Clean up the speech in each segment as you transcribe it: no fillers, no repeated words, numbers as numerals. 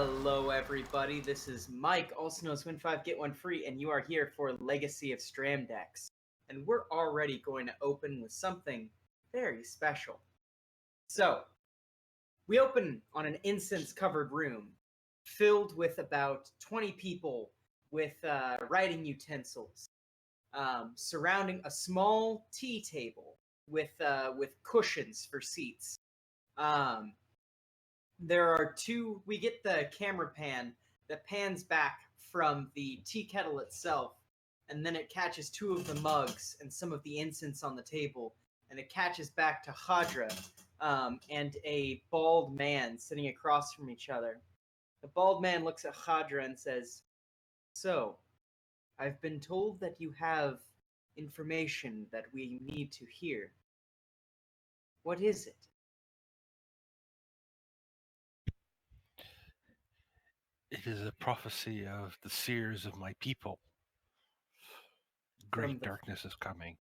Hello, everybody. This is Mike, also known as Win 5 Get 1 Free, and you are here for Legacy of Stramdex. And we're already going to open with something very special. So, we open on an incense-covered room filled with about 20 people with writing utensils, surrounding a small tea table with cushions for seats. There are two. We get the camera pan that pans back from the tea kettle itself, and then it catches two of the mugs and some of the incense on the table, and it catches back to Hadra and a bald man sitting across from each other. The bald man looks at Hadra and says, "So, I've been told that you have information that we need to hear. What is it?" It is a prophecy of the seers of my people. Great darkness is coming.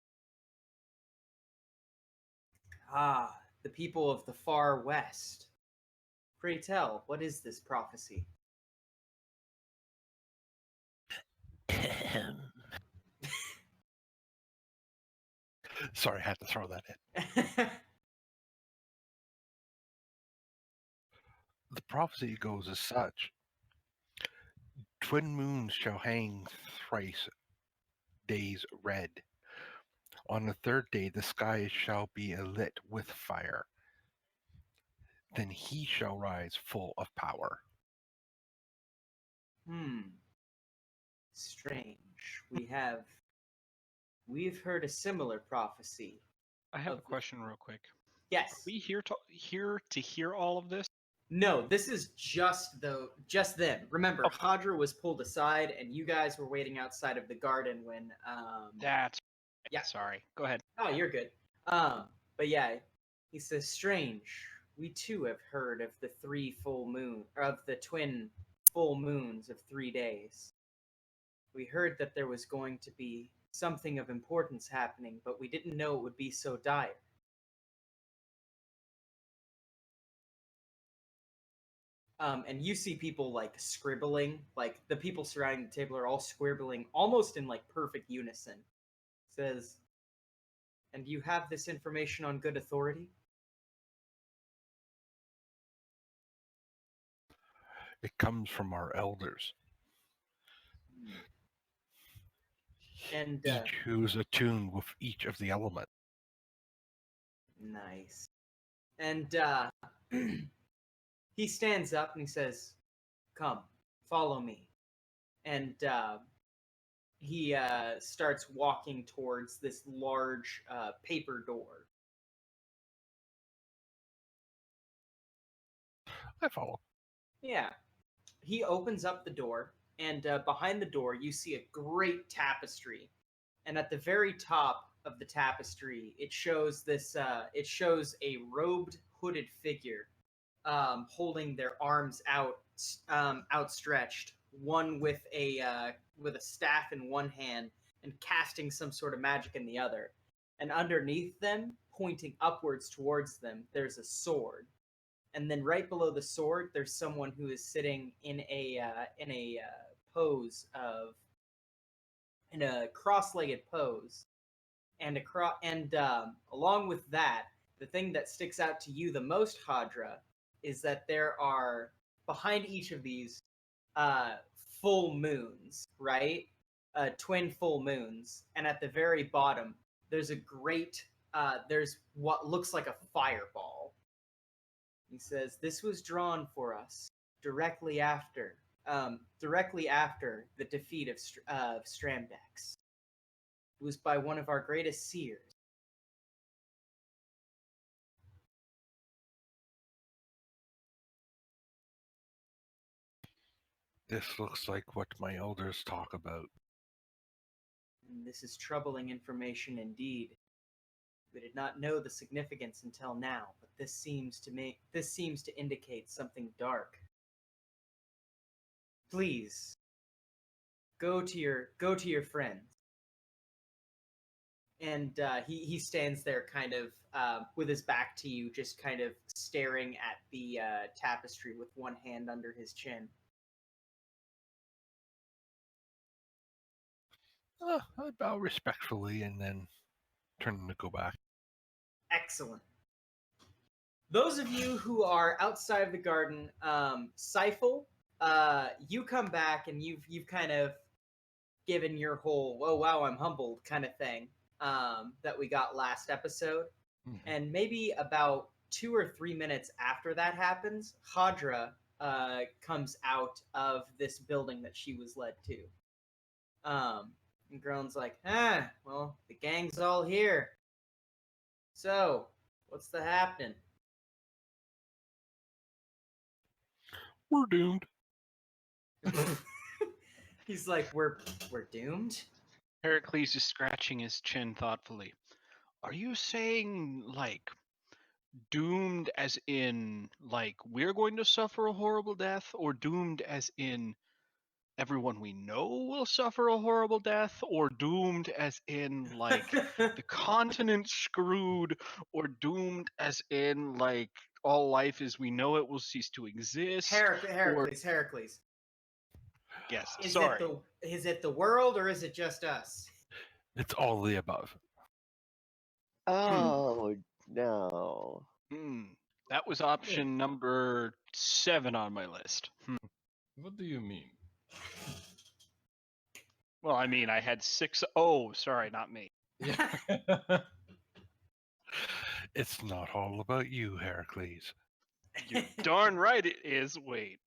Ah, the people of the far west. Pray tell, what is this prophecy? Sorry, I had to throw that in. The prophecy goes as such. Twin moons shall hang thrice days red. On the third day the sky shall be alit with fire. Then he shall rise full of power. Strange. We've heard a similar prophecy. I have a question real quick. Yes. Are we here to hear all of this? No, this is just them. Remember, Hadra was pulled aside, and you guys were waiting outside of the garden when. That's. Yeah. Sorry. Go ahead. Oh, you're good. But yeah, he says, "Strange. We too have heard of the the twin full moons of 3 days. We heard that there was going to be something of importance happening, but we didn't know it would be so dire." And you see people like scribbling, like the people surrounding the table are all scribbling almost in like perfect unison. It says, "And you have this information on good authority?" It comes from our elders. And each who is attuned with each of the elements. Nice. And he stands up and he says, "Come, follow me." And he starts walking towards this large paper door. I follow. Yeah. He opens up the door, and behind the door you see a great tapestry. And at the very top of the tapestry, it shows this. It shows a robed, hooded figure, holding their arms outstretched, one with a staff in one hand and casting some sort of magic in the other. And underneath them, pointing upwards towards them, there's a sword. And then right below the sword, there's someone who is sitting in a pose of. In a cross-legged pose, and along with that, the thing that sticks out to you the most, Hadra, is that there are behind each of these full moons, right? Twin full moons, and at the very bottom, there's there's what looks like a fireball. He says, "This was drawn for us directly after the defeat of Stramdex. It was by one of our greatest seers." This looks like what my elders talk about. And this is troubling information indeed. We did not know the significance until now, but this seems to indicate something dark. Please, go to your friends. And he stands there kind of with his back to you, just kind of staring at the tapestry with one hand under his chin. I bow respectfully and then turn to go back. Excellent. Those of you who are outside of the garden, Seifel, you come back and you've kind of given your whole "oh wow, I'm humbled" kind of thing that we got last episode. Mm-hmm. And maybe about 2 or 3 minutes after that happens, Hadra comes out of this building that she was led to. And Groan's like, well, the gang's all here. So, what's the happening? We're doomed. He's like, we're doomed? Heracles is scratching his chin thoughtfully. Are you saying, like, doomed as in, like, we're going to suffer a horrible death, or doomed as in everyone we know will suffer a horrible death, or doomed as in, like, the continent screwed, or doomed as in, like, all life as we know it will cease to exist? Heracles. Yes, Is sorry. Is it the world, or is it just us? It's all the above. Oh, no. That was option number 7 on my list. What do you mean? Well, I mean, I had 6. Oh, sorry, not me. Yeah. It's not all about you, Heracles. You're darn right it is. Wait.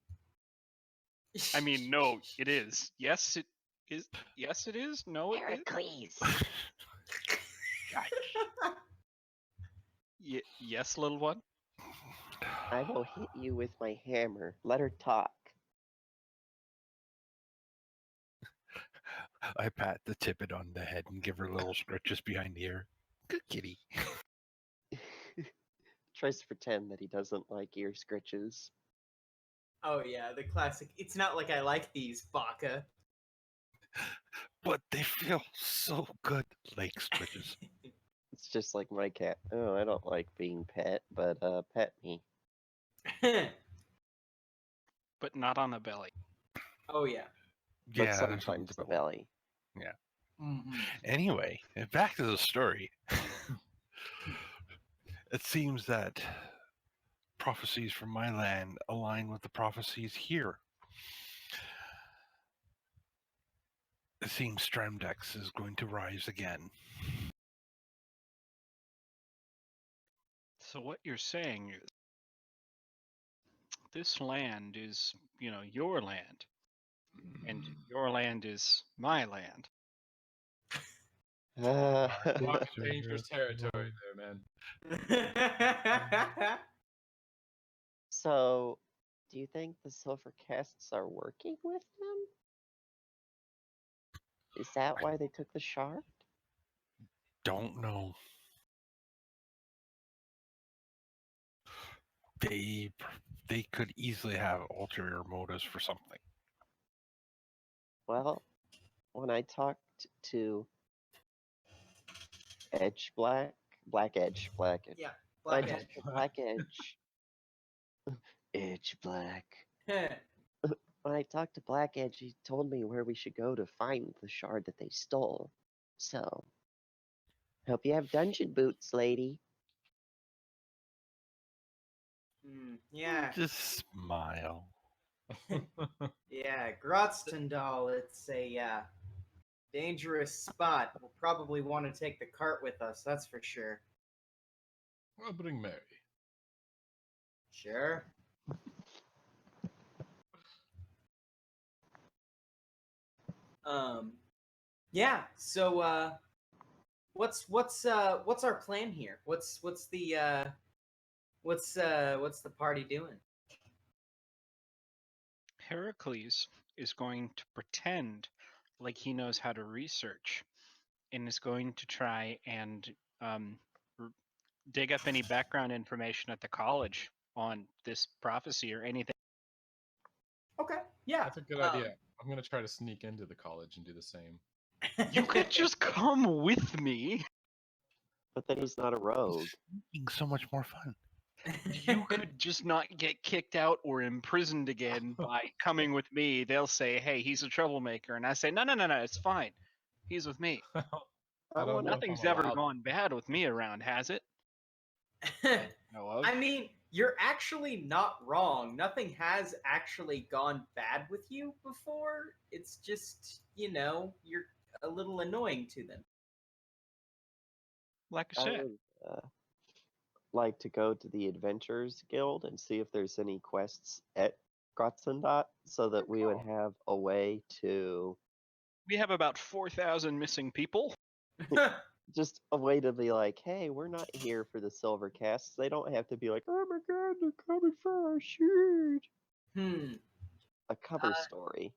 I mean, no, it is. Yes, it is. Yes, it is. No, it is. Heracles. Yes, little one. I will hit you with my hammer. Let her talk. I pat the tippet on the head and give her little scratches behind the ear. Good kitty. Tries to pretend that he doesn't like ear scritches. Oh yeah, the classic. It's not like I like these, Baka. But they feel so good, like scratches. It's just like my cat. Oh, I don't like being pet, but pet me. But not on the belly. Oh yeah. But Yeah, sometimes the belly. Yeah. Mm-hmm. Anyway, back to the story. It seems that prophecies from my land align with the prophecies here. It seems Stramdex is going to rise again. So what you're saying is this land is, your land. And your land is my land. Walking dangerous territory there, man. So, do you think the silver casts are working with them? Is that why they took the shard? Don't know. They could easily have ulterior motives for something. Well, when I talked to Black Edge. Yeah, When I Black talked Edge. to Black Edge. Edge Black. When I talked to Black Edge, he told me where we should go to find the shard that they stole. So, hope you have dungeon boots, lady. Yeah. Just smile. Yeah, Gratztundahl, it's a dangerous spot. We'll probably want to take the cart with us, that's for sure. I'll bring Mary. Sure. Yeah, so what's our plan here? What's the party doing? Heracles is going to pretend like he knows how to research and is going to try and dig up any background information at the college on this prophecy or anything. Okay, yeah. That's a good idea. I'm going to try to sneak into the college and do the same. You could just come with me. But then he's not a rogue. Being so much more fun. You could just not get kicked out or imprisoned again by coming with me. They'll say, hey, he's a troublemaker. And I say, no, it's fine. He's with me. I I don't know wanna- if Nothing's I'm ever allowed. gone bad with me around, has it? No of. I mean, you're actually not wrong. Nothing has actually gone bad with you before. It's just, you're a little annoying to them. Like I I said, would like to go to the Adventurers Guild and see if there's any quests at Gratztundahl so that we would have a way to we have about 4,000 missing people. just a way to be like, hey, we're not here for the silver casts. They don't have to be like, oh my god, they're coming for our shit. A cover story.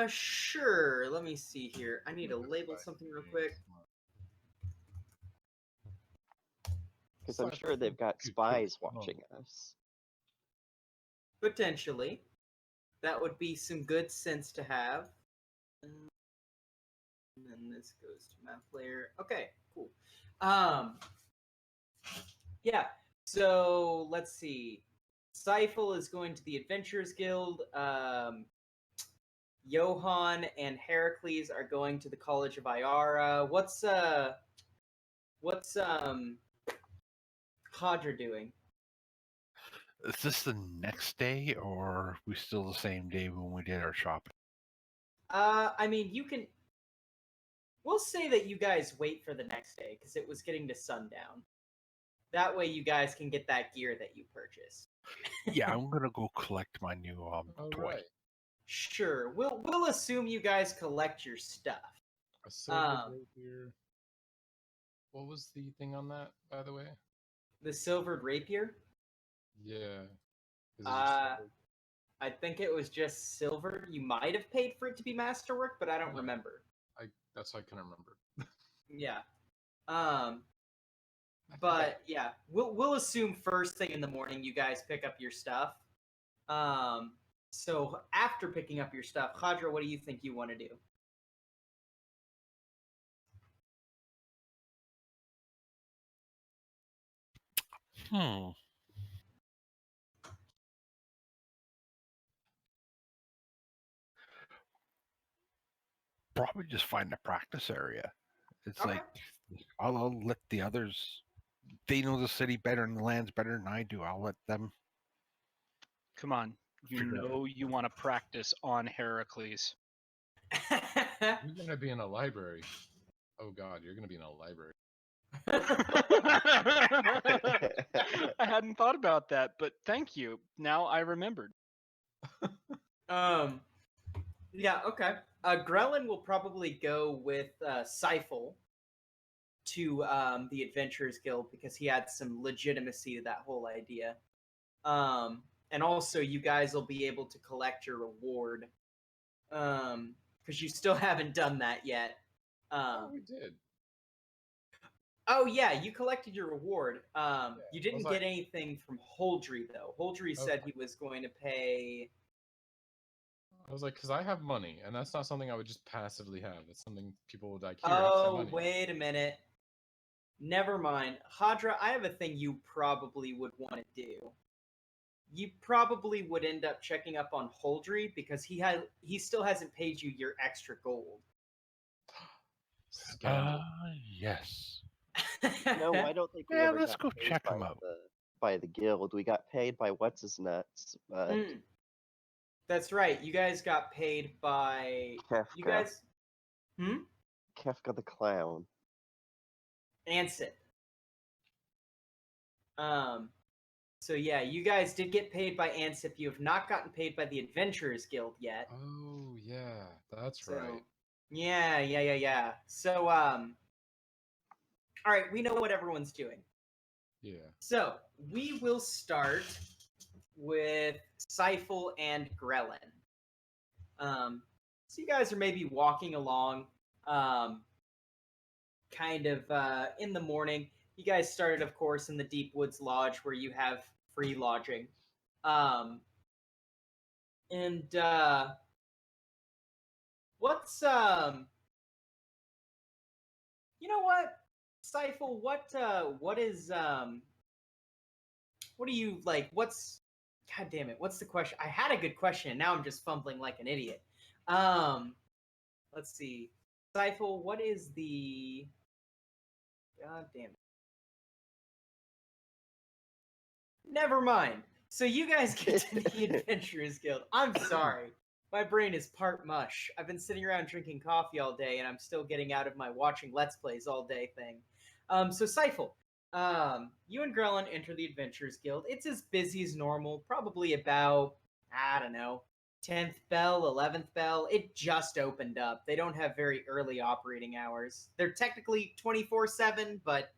Sure. Let me see here. I need to label something real quick. Because I'm sure they've got spies watching us. Potentially. That would be some good sense to have. And then this goes to map layer. Okay, cool. Yeah, so let's see. Seifel is going to the Adventurers Guild. Johann and Heracles are going to the College of Iara. What's Hadra doing? Is this the next day, or are we still the same day when we did our shopping? I mean, we'll say that you guys wait for the next day, because it was getting to sundown. That way you guys can get that gear that you purchased. Yeah, I'm gonna go collect my new toy. Right. Sure. We'll assume you guys collect your stuff. A silver rapier. What was the thing on that, by the way? The silvered rapier? Yeah. Is it just silver? I think it was just silver. You might have paid for it to be masterwork, but I don't remember. That's how I can remember. Yeah. But yeah, we'll assume first thing in the morning you guys pick up your stuff. So after picking up your stuff, Hadra, what do you think you want to do? Probably just find a practice area. It's Okay. like I'll let the others. They know the city better and the lands better than I do. I'll let them. Come on. You Figure it know you want to practice on Heracles. You're gonna be in a library. Oh god, you're gonna be in a library. I hadn't thought about that, but thank you. Now I remembered. Yeah, okay. Grelin will probably go with Seifel to the Adventurers Guild because he had some legitimacy to that whole idea. And also, you guys will be able to collect your reward because you still haven't done that yet. We did. Oh yeah, you collected your reward. You didn't was get I- anything from Holdry though. Holdry said he was going to pay. I was like, because I have money, and that's not something I would just passively have. It's something people would like. Here, have some Oh, money. wait a minute. Never mind. Hadra, I have a thing you probably would want to do. You probably would end up checking up on Holdry because he still hasn't paid you your extra gold. Scandal. Yes. No, I don't think we Yeah, ever let's got go paid check by 'em out. by the guild. We got paid by what's his nuts, but That's right. You guys got paid by Kefka. you guys. Kefka the clown. Ansip. So yeah, you guys did get paid by Ansip. You have not gotten paid by the Adventurers Guild yet. Oh yeah, that's So, right. Yeah. So all right, we know what everyone's doing. Yeah. So we will start with Seifel and Grelin. So you guys are maybe walking along, kind of in the morning. You guys started, of course, in the Deep Woods Lodge where you have free lodging. What's you know what? Seifel, what is what do you like? God damn it? What's the question? I had a good question, and now I'm just fumbling like an idiot. Let's see, Seifel, what is the? God damn it! Never mind. So you guys get to the Adventurers Guild. I'm sorry. My brain is part mush. I've been sitting around drinking coffee all day, and I'm still getting out of my watching Let's Plays all day thing. So Seifel, you and Grellin enter the Adventurers Guild. It's as busy as normal, probably about, I don't know, 10th bell, 11th bell. It just opened up. They don't have very early operating hours. They're technically 24/7, but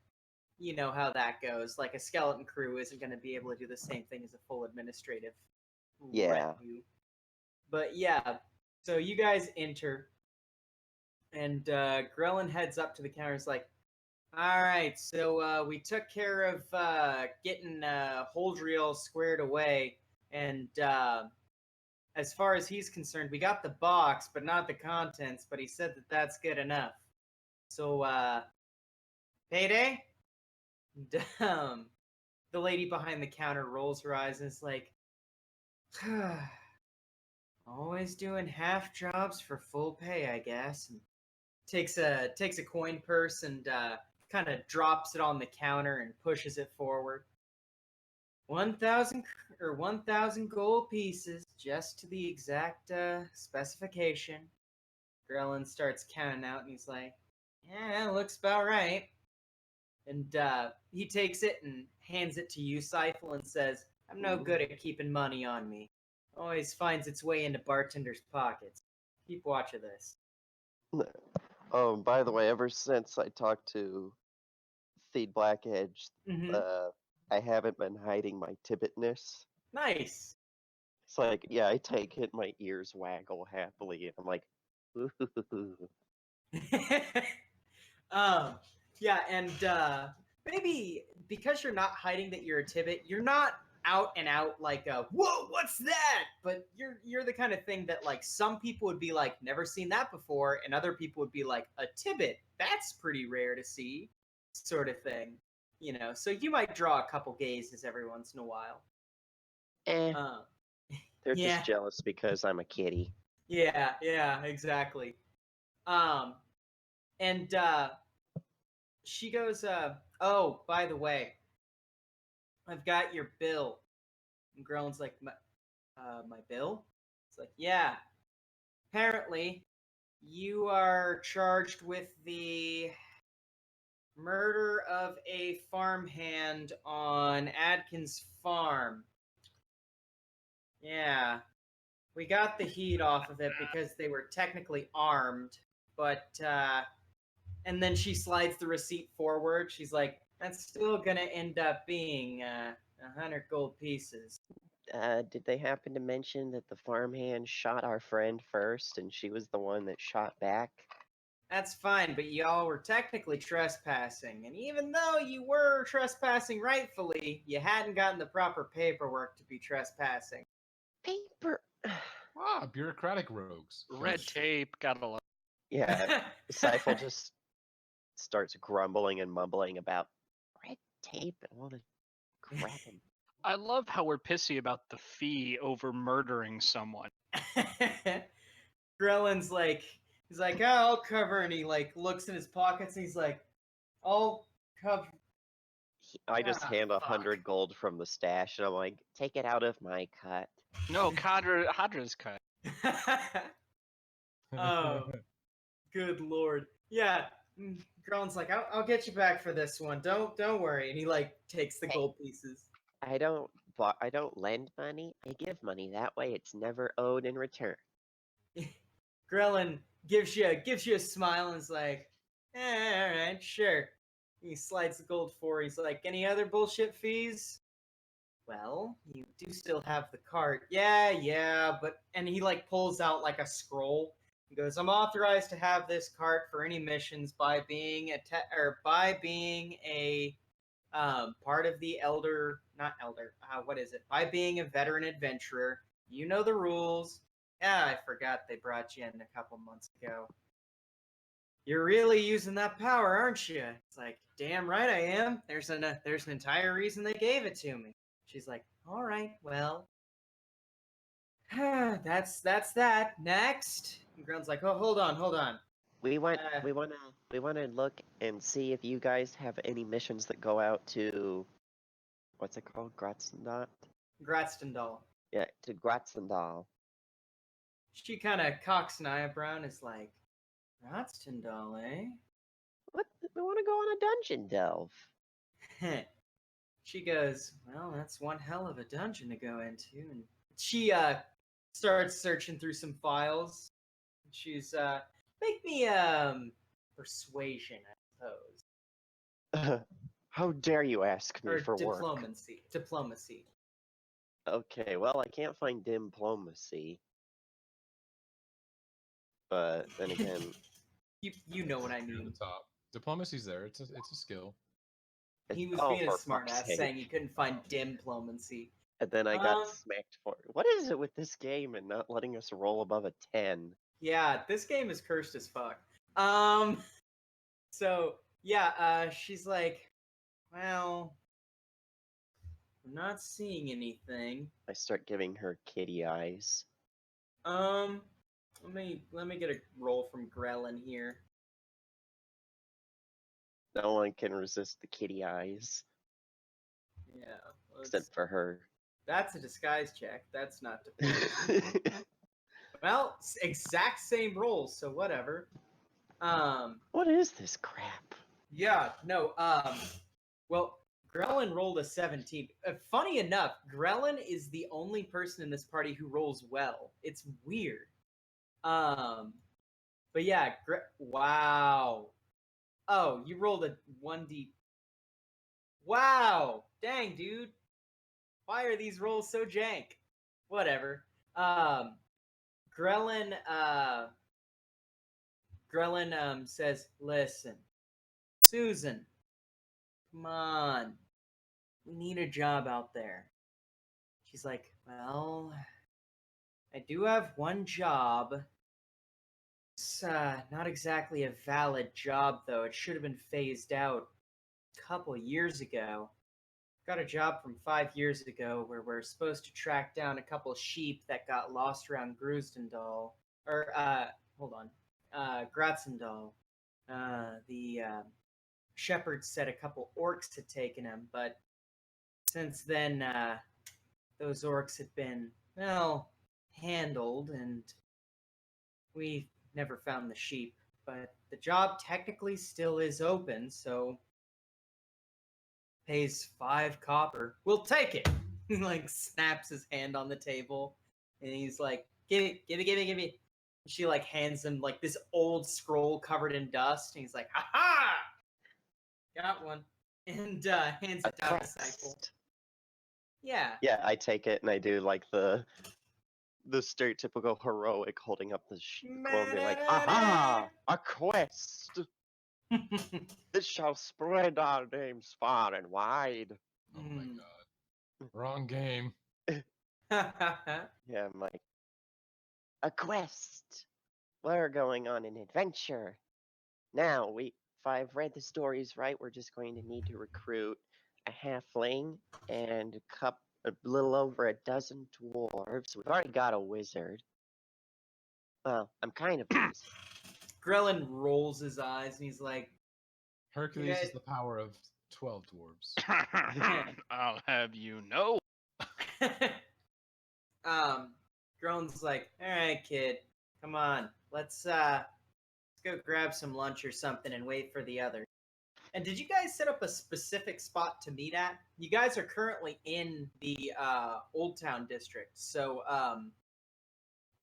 you know how that goes. Like, a skeleton crew isn't going to be able to do the same thing as a full administrative retinue. But yeah, so you guys enter, and Grellin heads up to the counter. Is like, all right, so we took care of getting Holdriel squared away, and as far as he's concerned, we got the box, but not the contents, but he said that that's good enough. So, payday? The lady behind the counter rolls her eyes and is like, always doing half jobs for full pay, I guess. And takes a coin purse and kind of drops it on the counter and pushes it forward. 1,000 gold pieces, just to the exact specification. Grellin starts counting out, and he's like, "Yeah, looks about right." And he takes it and hands it to you, Seifel, and says, "I'm no good at keeping money on me. Always finds its way into bartenders' pockets. Keep watch of this." Oh, by the way, ever since I talked to Theed Blackedge, I haven't been hiding my Tibbetness. Nice. It's like, yeah, I take it, my ears waggle happily, and I'm like, ooh. Yeah, and maybe because you're not hiding that you're a Tibbet, you're not out and out like a, whoa, what's that? But you're the kind of thing that, like, some people would be like, never seen that before, and other people would be like, a Tibbet, that's pretty rare to see, sort of thing. You know, so you might draw a couple gazes every once in a while. They're yeah. just jealous because I'm a kitty. Yeah, exactly. And she goes, oh, by the way, I've got your bill. And Grellin's like, my bill? It's like, yeah. Apparently, you are charged with the murder of a farmhand on Adkins Farm. Yeah. We got the heat off of it because they were technically armed, but, and then she slides the receipt forward. She's like, that's still gonna end up being 100 gold pieces. Did they happen to mention that the farmhand shot our friend first and she was the one that shot back? That's fine, but y'all were technically trespassing, and even though you were trespassing rightfully, you hadn't gotten the proper paperwork to be trespassing. Paper? Bureaucratic rogues. Red tape, gotta love. Yeah, Seifel just starts grumbling and mumbling about red tape and all the crap. I love how we're pissy about the fee over murdering someone. Grellin's like, he's like, oh, I'll cover, and he like looks in his pockets, and he's like, I'll cover. I just hand 100 gold from the stash, and I'm like, take it out of my cut. No, Hadra's cut. Oh, good lord. Yeah, Grellin's like, I'll get you back for this one. Don't worry. And he like takes the gold pieces. I don't lend money. I give money. That way, it's never owed in return. Grellin gives you a smile and is like, all right, sure. He slides the gold forward. He's like, any other bullshit fees? Well, you do still have the cart. Yeah, but... And he, like, pulls out, like, a scroll. He goes, I'm authorized to have this cart for any missions by being a... part of the by being a veteran adventurer. You know the rules. Yeah, I forgot they brought you in a couple months ago. you're really using that power, aren't you? It's like, damn right I am. There's an entire reason they gave it to me. She's like, all right, well, that's that. Next. And Grun's like, oh, hold on. We wanna look and see if you guys have any missions that go out to, what's it called? Gratztundahl. Yeah, to Gratztundahl. She kind of cocks an eyebrow and is like, Gratztundahl, eh? What? We want to go on a dungeon delve. She goes, well, that's one hell of a dungeon to go into. And she starts searching through some files. She's make me persuasion, I suppose. How dare you ask me Or for work? Diplomacy. Okay, well, I can't find diplomacy. But then again, you know what I Near mean. the top. Diplomacy's there. It's a skill. He was oh, being a for smart fuck's ass, sake. saying he couldn't find diplomacy. And then I got smacked for it. What is it with this game and not letting us roll above a 10? Yeah, this game is cursed as fuck. So yeah, she's like, well, I'm not seeing anything. I start giving her kitty eyes. Let me get a roll from Grellin here. No one can resist the kitty eyes. Yeah. Except for her. That's a disguise check. That's not diplomacy. Well, exact same rolls, so whatever. What is this crap? Yeah, no, well, Grellin rolled a 17. Funny enough, Grellin is the only person in this party who rolls well. It's weird. But yeah, wow. Oh, you rolled a 1d. Wow! Dang, dude. Why are these rolls so jank? Whatever. Grellin says, listen, Susan, come on. We need a job out there. She's like, well, I do have one job. It's not exactly a valid job, though. It should have been phased out a couple years ago. Got a job from 5 years ago where we're supposed to track down a couple sheep that got lost around Gratztundahl. Or, hold on. Gratztundahl. The shepherd said a couple orcs had taken him, but since then, those orcs had been, well, handled, and we never found the sheep. But the job technically still is open, so pays 5 copper. We'll take it. He like snaps his hand on the table, and he's like, "Give me." She like hands him like this old scroll covered in dust, and he's like, "Ha ha! Got one," and hands it down to Cycle. Yeah. Yeah, I take it and I do like the stereotypical heroic holding up the scroll and be like, aha! A quest! This shall spread our names far and wide. Oh my god. Wrong game. Yeah, I'm like, a quest! We're going on an adventure. Now, if I've read the stories right, we're just going to need to recruit a halfling and a little over a dozen dwarves. We've already got a wizard. Well, I'm kind of a wizard. Grellin rolls his eyes and he's like, Hercules Yeah. is the power of 12 dwarves. I'll have you know. Grellin's like, all right, kid, come on, let's go grab some lunch or something and wait for the others. And did you guys set up a specific spot to meet at? You guys are currently in the Old Town district, so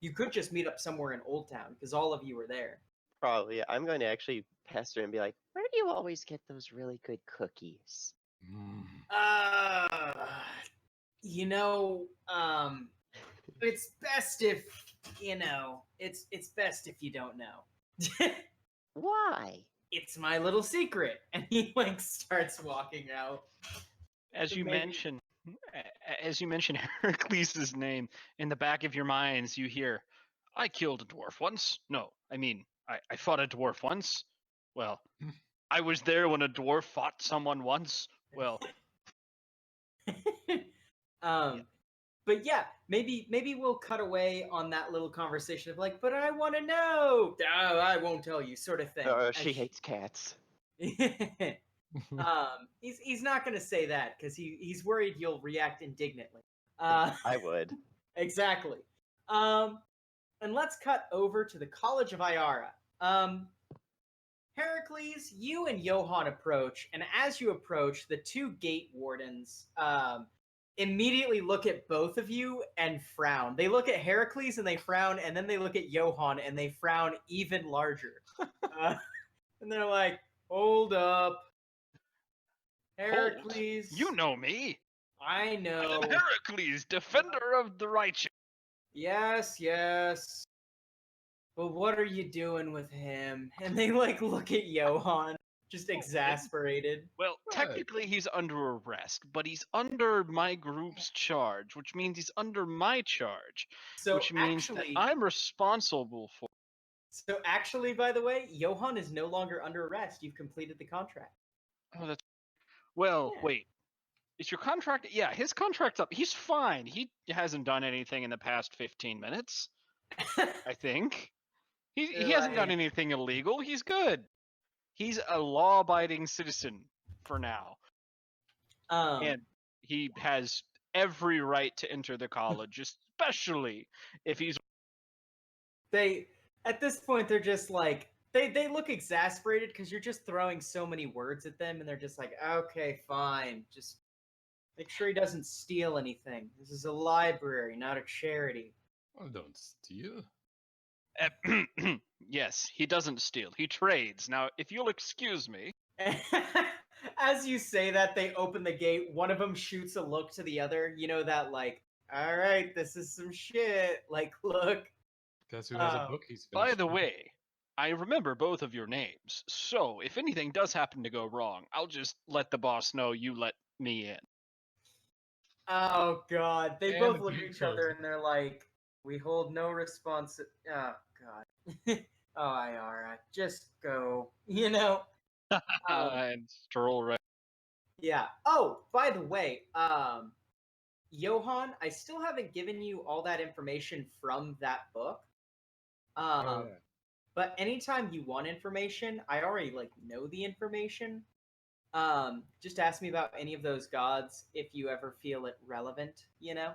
you could just meet up somewhere in Old Town because all of you are there. Probably. Yeah. I'm going to actually pester and be like, where do you always get those really good cookies? You know, it's best if it's best if you don't know. Why? It's my little secret. And he like starts walking out. As you Maybe- mention Hercules' name, in the back of your minds you hear, I killed a dwarf once. No, I mean, I fought a dwarf once. Well, I was there when a dwarf fought someone once. Well, But yeah, maybe we'll cut away on that little conversation of like, but I want to know. Oh, I won't tell you, sort of thing. She hates cats. He's not gonna say that because he's worried you'll react indignantly. I would. Exactly. And let's cut over to the College of Iara. Heracles, you and Johann approach, and as you approach, the two gate wardens immediately look at both of you and frown. They look at Heracles and they frown, and then they look at Johann and they frown even larger. And they're like, hold up. Heracles. You know me. I know. I'm Heracles, defender of the righteous. Yes. But what are you doing with him? And they like look at Johann, just exasperated. Well, technically he's under arrest, but he's under my group's charge, which means he's under my charge, So which means that actually, I'm responsible for. So actually, by the way, Johann is no longer under arrest. You've completed the contract. Oh, that's well. Yeah. Wait, is your contract? Yeah, his contract's up. He's fine. He hasn't done anything in the past 15 minutes. I think he hasn't done anything illegal. He's good. He's a law-abiding citizen for now, and he has every right to enter the college, especially if he's. At this point, they're just like they look exasperated because you're just throwing so many words at them, and they're just like, okay, fine, just make sure he doesn't steal anything. This is a library, not a charity. Oh, don't steal. Yes, he doesn't steal. He trades. Now, if you'll excuse me. As you say that, they open the gate. One of them shoots a look to the other. You know that, like, all right, this is some shit. Like, look. Guess who has a book he's finished? By the way, I remember both of your names. So, if anything does happen to go wrong, I'll just let the boss know you let me in. Oh, God. They both look at each other and they're like, we hold no response. Oh, God. Oh, Iara, just go. You know? And stroll right. Yeah. Oh, by the way, Johann, I still haven't given you all that information from that book. But anytime you want information, I already like know the information. Just ask me about any of those gods if you ever feel it relevant, you know?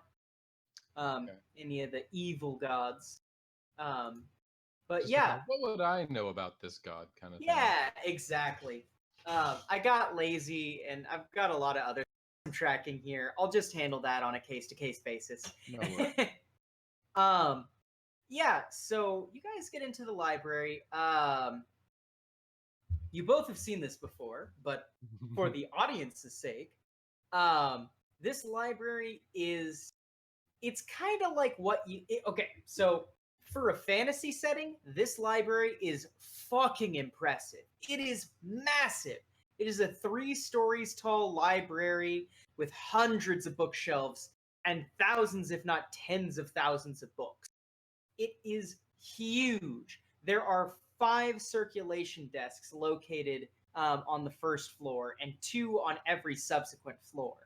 Any of the evil gods. But Just yeah. like, what would I know about this god kind of thing? Yeah, exactly. I got lazy and I've got a lot of other tracking here. I'll just handle that on a case-to-case basis. No Yeah, so you guys get into the library. You both have seen this before, but for the audience's sake, this library it's kind of like what okay, so for a fantasy setting, this library is fucking impressive. It is massive. It is a 3 stories tall library with hundreds of bookshelves and thousands, if not tens of thousands of books. It is huge. There are 5 circulation desks located on the first floor and 2 on every subsequent floor.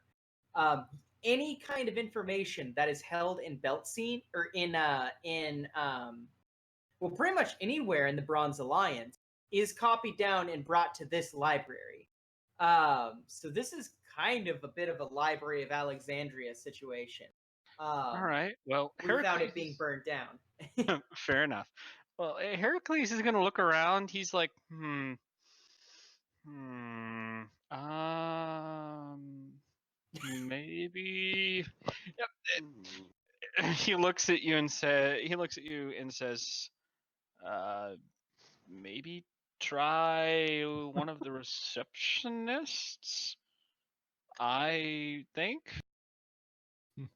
Any kind of information that is held in Beltzine or well, pretty much anywhere in the Bronze Alliance is copied down and brought to this library. So this is kind of a bit of a Library of Alexandria situation. All right. Well, without it being burned down. Fair enough. Well, Heracles is going to look around. He's like, maybe. He looks at you and says, maybe try one of the receptionists, I think.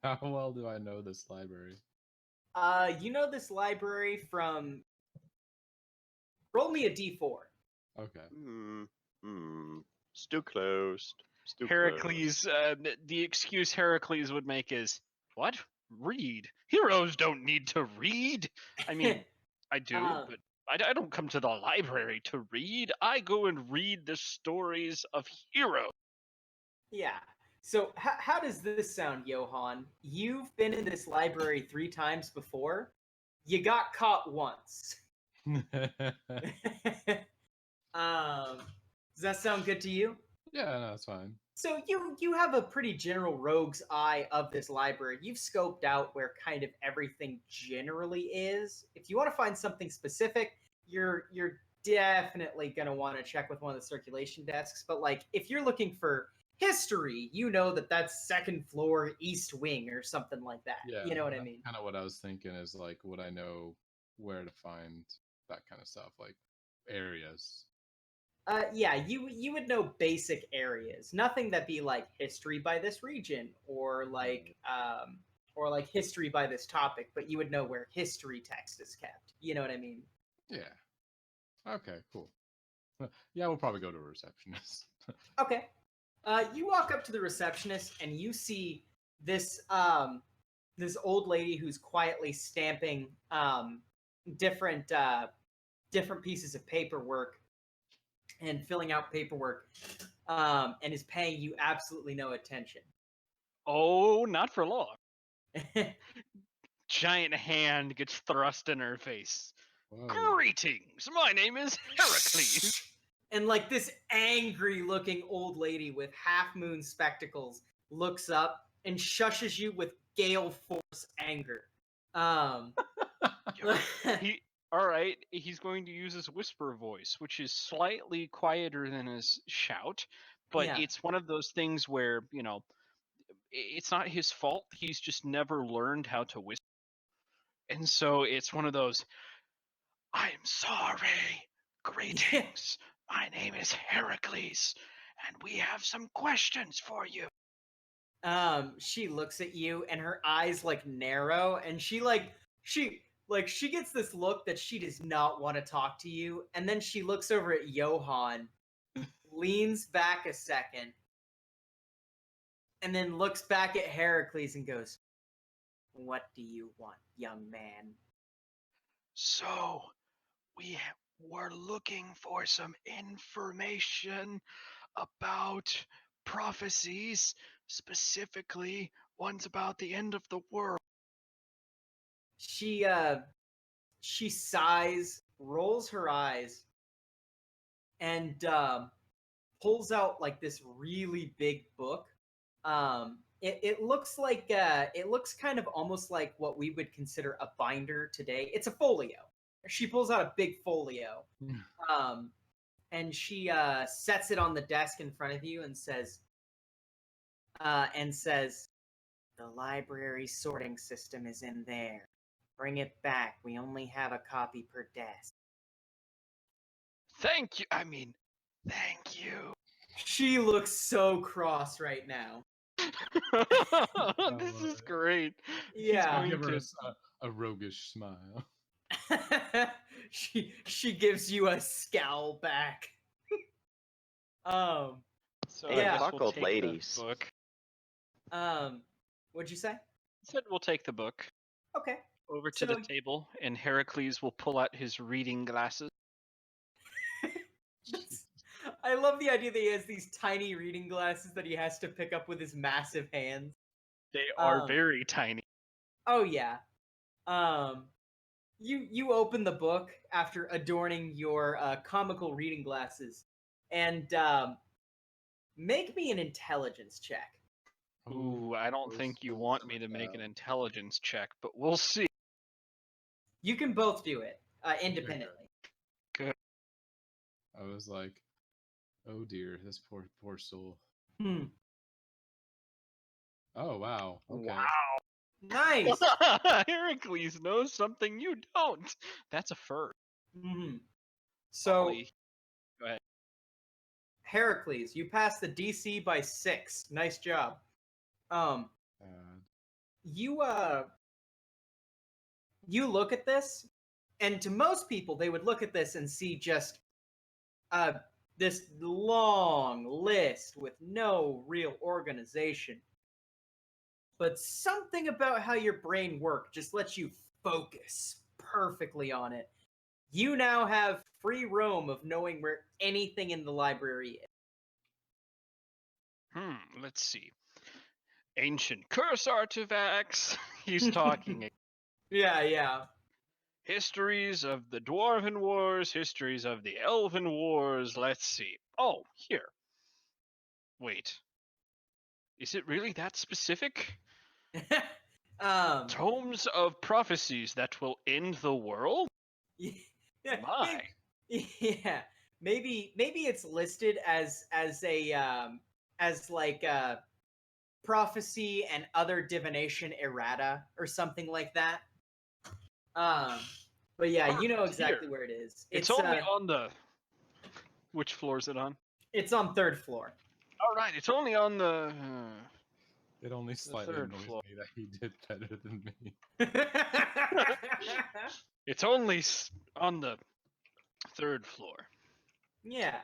How well do I know this library? You know this library from... Roll me a d4. Okay. Still closed. Heracles, the excuse Heracles would make is, what? Read? Heroes don't need to read. I mean, I do, but I don't come to the library to read. I go and read the stories of heroes. Yeah. So how does this sound, Johan? You've been in this library 3 times before. You got caught once. Does that sound good to you? Yeah, no, it's fine. So you have a pretty general rogue's eye of this library. You've scoped out where kind of everything generally is. If you want to find something specific, you're definitely going to want to check with one of the circulation desks. But like if you're looking for history, you know that that's 2nd floor east wing or something like that. Yeah, You know what I that's mean? kind of what I was thinking is like, would I know where to find that kind of stuff, like areas? Yeah, you would know basic areas. Nothing that be like history by this region or like history by this topic, but you would know where history text is kept. You know what I mean? Yeah. Okay, cool. Yeah, we'll probably go to a receptionist. Okay. You walk up to the receptionist and you see this this old lady who's quietly stamping different different pieces of paperwork and filling out paperwork, and is paying you absolutely no attention. Oh, not for long. Giant hand gets thrust in her face. Whoa. Greetings, my name is Heracles. And like this angry looking old lady with half moon spectacles looks up and shushes you with gale force anger. All right, he's going to use his whisper voice, which is slightly quieter than his shout, but Yeah. it's one of those things where, you know, it's not his fault. He's just never learned how to whisper. And so it's one of those, I'm sorry. Greetings. My name is Heracles, and we have some questions for you. She looks at you and her eyes like narrow, and she gets this look that she does not want to talk to you, and then she looks over at Johan, leans back a second, and then looks back at Heracles and goes, "What do you want, young man?" So, we were looking for some information about prophecies, specifically ones about the end of the world. She sighs, rolls her eyes, and pulls out like this really big book. It looks like it looks kind of almost like what we would consider a binder today. It's a folio. She pulls out a big folio, and she sets it on the desk in front of you and says, "The library sorting system is in there. Bring it back. We only have a copy per desk." Thank you. Thank you. She looks so cross right now. This is great. Yeah. I'll give her a roguish smile. she gives you a scowl back. So Hey, I guess fuck we'll old take ladies. the book. What'd you say? I said we'll take the book Okay. over to the table, and Heracles will pull out his reading glasses. I love the idea that he has these tiny reading glasses that he has to pick up with his massive hands. They are very tiny. Oh yeah. You open the book after adorning your comical reading glasses, and make me an intelligence check. Ooh, I don't think you want me to make an intelligence check, but we'll see. You can both do it independently. Good. I was like, oh dear, this poor soul. Oh wow. Okay. Wow. Nice. Heracles knows something you don't. That's a first. So, Ollie, go ahead. Heracles, you passed the DC by 6. Nice job. You look at this, and to most people, they would look at this and see just this long list with no real organization. But something about how your brain works just lets you focus perfectly on it. you now have free roam of knowing where anything in the library is. Let's see. Ancient curse artifacts. He's talking. Yeah. Histories of the Dwarven Wars, histories of the Elven Wars. Let's see. Oh, here. Wait. Is it really that specific? Tomes of prophecies that will end the world? Yeah, My. yeah. Maybe it's listed as prophecy and other divination errata or something like that. But yeah, you know exactly where it is. It's only on the. Which floor is it on? It's on 3rd floor. All right, it's only on the. It only slightly third annoys floor. me that he did better than me. It's only on the 3rd floor. Yeah.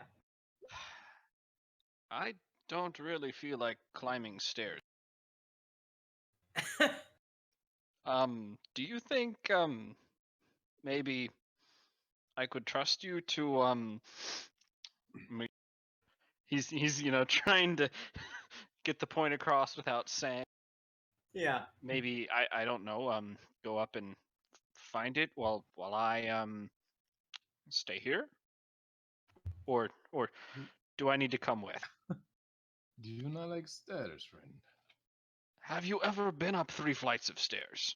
I don't really feel like climbing stairs. Do you think maybe I could trust you to he's trying to get the point across without saying. Yeah. Maybe I don't know, go up and find it while I stay here? Or do I need to come with? Do you not like stairs, friend? Have you ever been up 3 flights of stairs?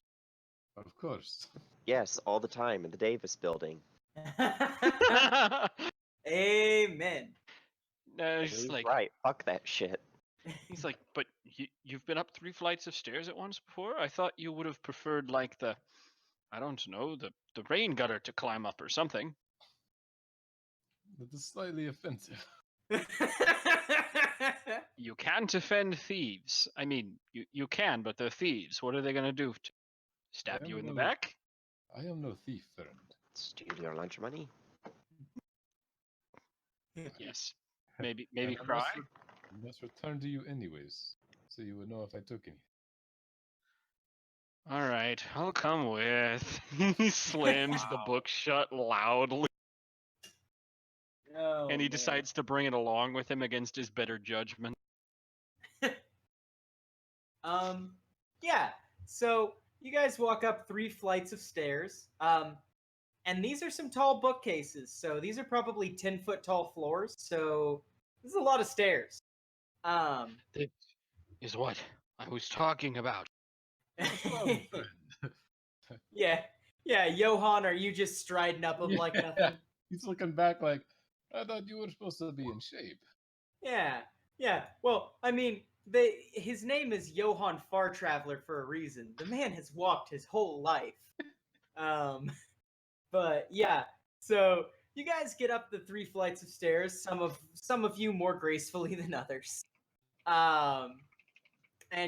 Of course. Yes, all the time in the Davis building. Amen. No, And he's he's like, right. Fuck that shit. he's like, but you've been up 3 flights of stairs at once before? I thought you would have preferred like the, I don't know, the rain gutter to climb up or something. That is slightly offensive. You can't offend thieves. I mean, you can, but they're thieves. What are they gonna do? Stab you in the back? I am no thief, friend. Steal your lunch money? Yes. Maybe And cry? I must return to you anyways, so you would know if I took any. All right, I'll come with. He slams the book shut loudly. Oh, And he man. decides to bring it along with him against his better judgment. Yeah. So you guys walk up 3 flights of stairs. And these are some tall bookcases. So these are probably 10-foot tall floors. So this is a lot of stairs. This is what I was talking about. Yeah. Johan, are you just striding up him like nothing? He's looking back like, I thought you were supposed to be in shape. Yeah. Well, I mean, his name is Johan Far Traveler for a reason. The man has walked his whole life. But yeah, so you guys get up the 3 flights of stairs. Some of you more gracefully than others. And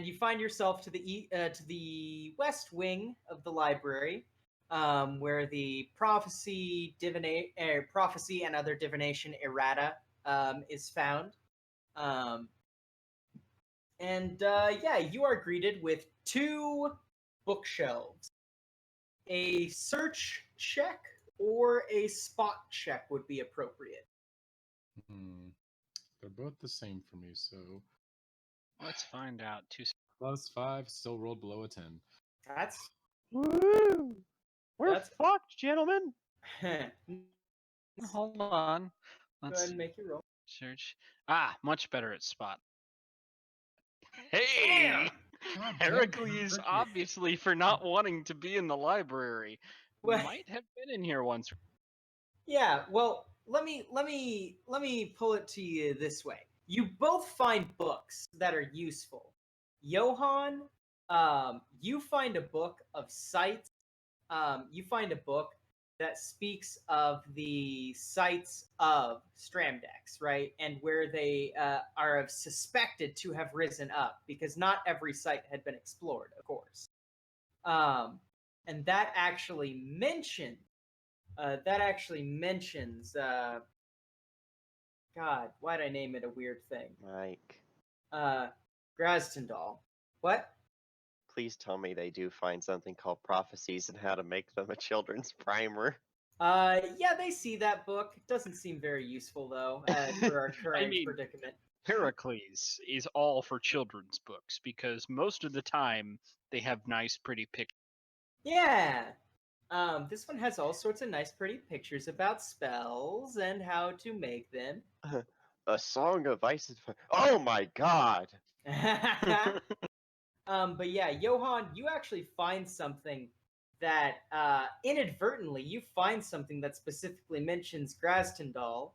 you find yourself to the west wing of the library, where the prophecy and other divination errata is found. Yeah, you are greeted with 2 bookshelves. A search check or a spot check would be appropriate. They're both the same for me, so Let's find out. +5 still rolled below a 10. That's Woo! We're That's- fucked, gentlemen. Hold on. Go Let's ahead and make your roll. search. Much better at spot. Hey! Damn! God damn, Heracles, Hercules. obviously, for not wanting to be in the library, Well- might have been in here once. Yeah, well, let me pull it to you this way. You both find books that are useful. Johan, you find a book of sites. You find a book that speaks of the sites of Stramdex, right? And where they are suspected to have risen up, because not every site had been explored, of course. And that actually mentions God, why'd I name it a weird thing? Mike, Gratztundahl. What? please tell me they do find something called prophecies and how to make them a children's primer. Yeah, they see that book. It doesn't seem very useful though for our current mean- predicament. Heracles is all for children's books because most of the time they have nice, pretty pictures. Yeah. This one has all sorts of nice, pretty pictures about spells and how to make them. A song of ice and fire. Oh my god! But yeah, Johann, you actually find something that inadvertently you find something that specifically mentions Gratztundahl.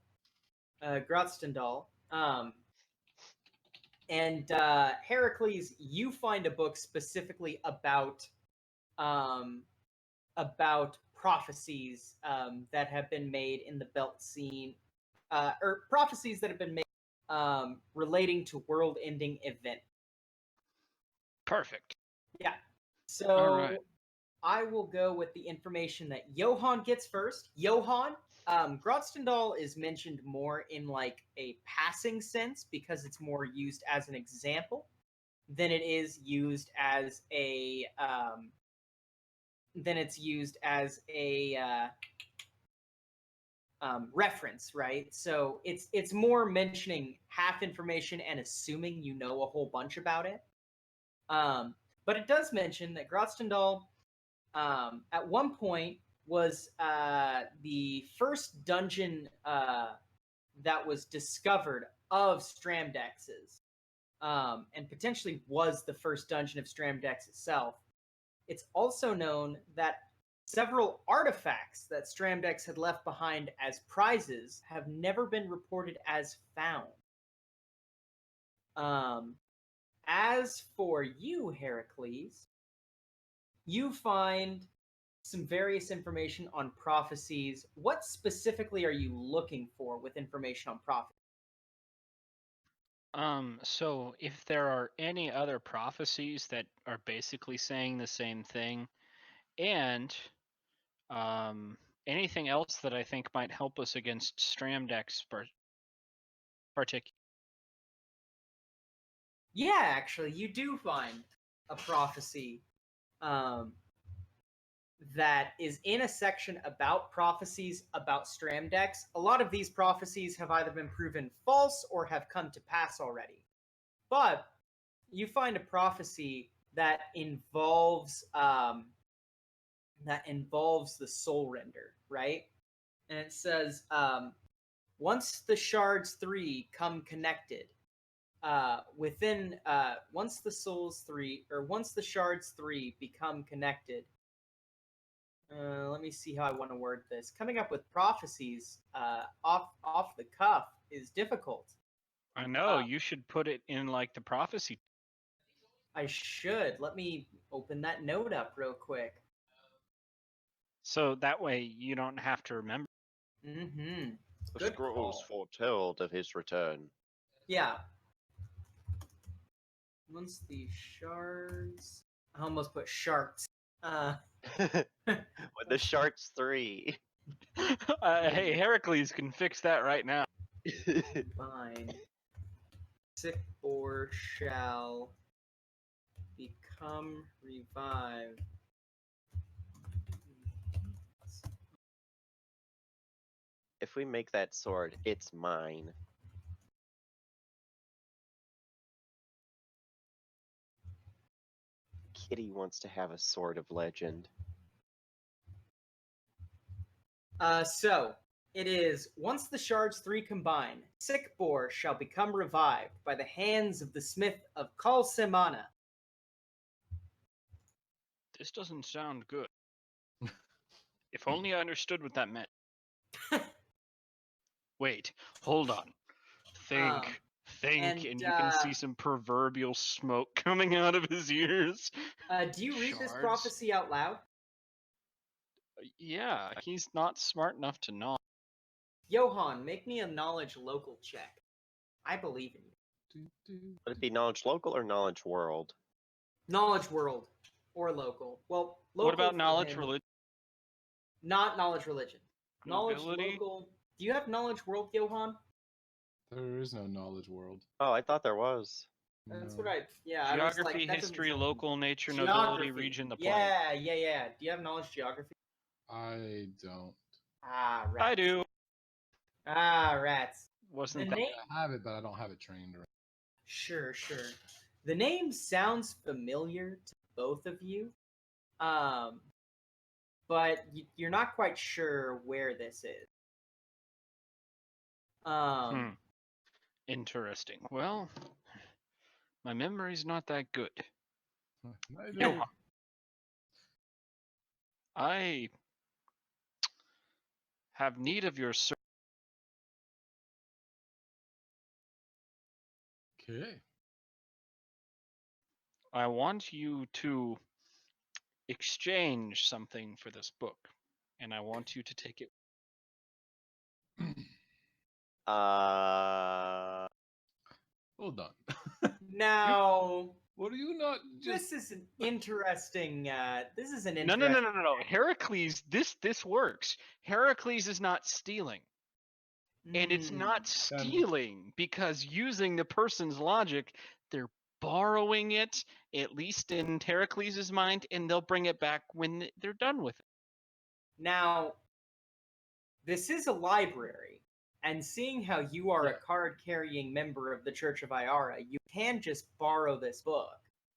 And Heracles, you find a book specifically about prophecies that have been made in the Belt scene, or prophecies that have been made relating to world-ending event. Perfect. Yeah. So All right. I will go with the information that Johann gets first. Johann, Gratztundahl is mentioned more in like a passing sense because it's more used as an example than it is used as a reference, right? So it's more mentioning half information and assuming you know a whole bunch about it. But it does mention that Gratztundahl at one point was the first dungeon that was discovered of Stramdex's, and potentially was the first dungeon of Stramdex itself. It's also known that several artifacts that Stramdex had left behind as prizes have never been reported as found. As for you, Heracles, you find some various information on prophecies. What specifically are you looking for with information on prophecies? So if there are any other prophecies that are basically saying the same thing, and anything else that I think might help us against Stramdex particular. Yeah, actually, you do find a prophecy that is in a section about prophecies about Stramdex. A lot of these prophecies have either been proven false or have come to pass already. But you find a prophecy that involves the soul render, right? And it says, once the shards 3 come connected, once the shards 3 become connected. Let me see how I want to word this. Coming up with prophecies off the cuff is difficult. I know, you should put it in like the prophecy. I should. Let me open that note up real quick. So that way you don't have to remember. Mm-hmm. The Good scrolls call. foretold of his return. Yeah. Once the shards... I almost put sharks. When the Sharks 3. Hey, Heracles can fix that right now. Fine. Sick boar shall become revived. If we make that sword, it's mine. Kitty wants to have a sword of legend. So it is, once the shards 3 combine, sick boar shall become revived by the hands of the smith of Kalsemana. This doesn't sound good. If only I understood what that meant. Wait, hold on. Think, and you can see some proverbial smoke coming out of his ears. Do you read this Shards? prophecy out loud? Yeah, he's not smart enough to know. Johann, make me a knowledge local check. I believe in you. Would it be knowledge local or knowledge world? Knowledge world or local. Well, local. What about knowledge religion? Not knowledge religion. Knowledge Nobility? local. Do you have knowledge world, Johann? There is no knowledge world. Oh, I thought there was. That's No. what I. Yeah. Geography, I was like, that history, doesn't- local, nature, Geography. nobility, region, the planet. Yeah. Do you have knowledge geography? I don't. Ah, rats. I do. Ah, rats. Wasn't The that name? I have it, but I don't have it trained. Right. Sure. The name sounds familiar to both of you, but you're not quite sure where this is. Interesting. Well, my memory's not that good. No. I have need of your service. Okay. I want you to exchange something for this book, and I want you to take it. Hold on. Now, What are you not just? this is an interesting. No. Heracles, this works. Heracles is not stealing. And it's not stealing because using the person's logic, they're borrowing it, at least in Heracles' mind, and they'll bring it back when they're done with it. Now, this is a library, and seeing how you are a card-carrying member of the Church of Iara, you can just borrow this book.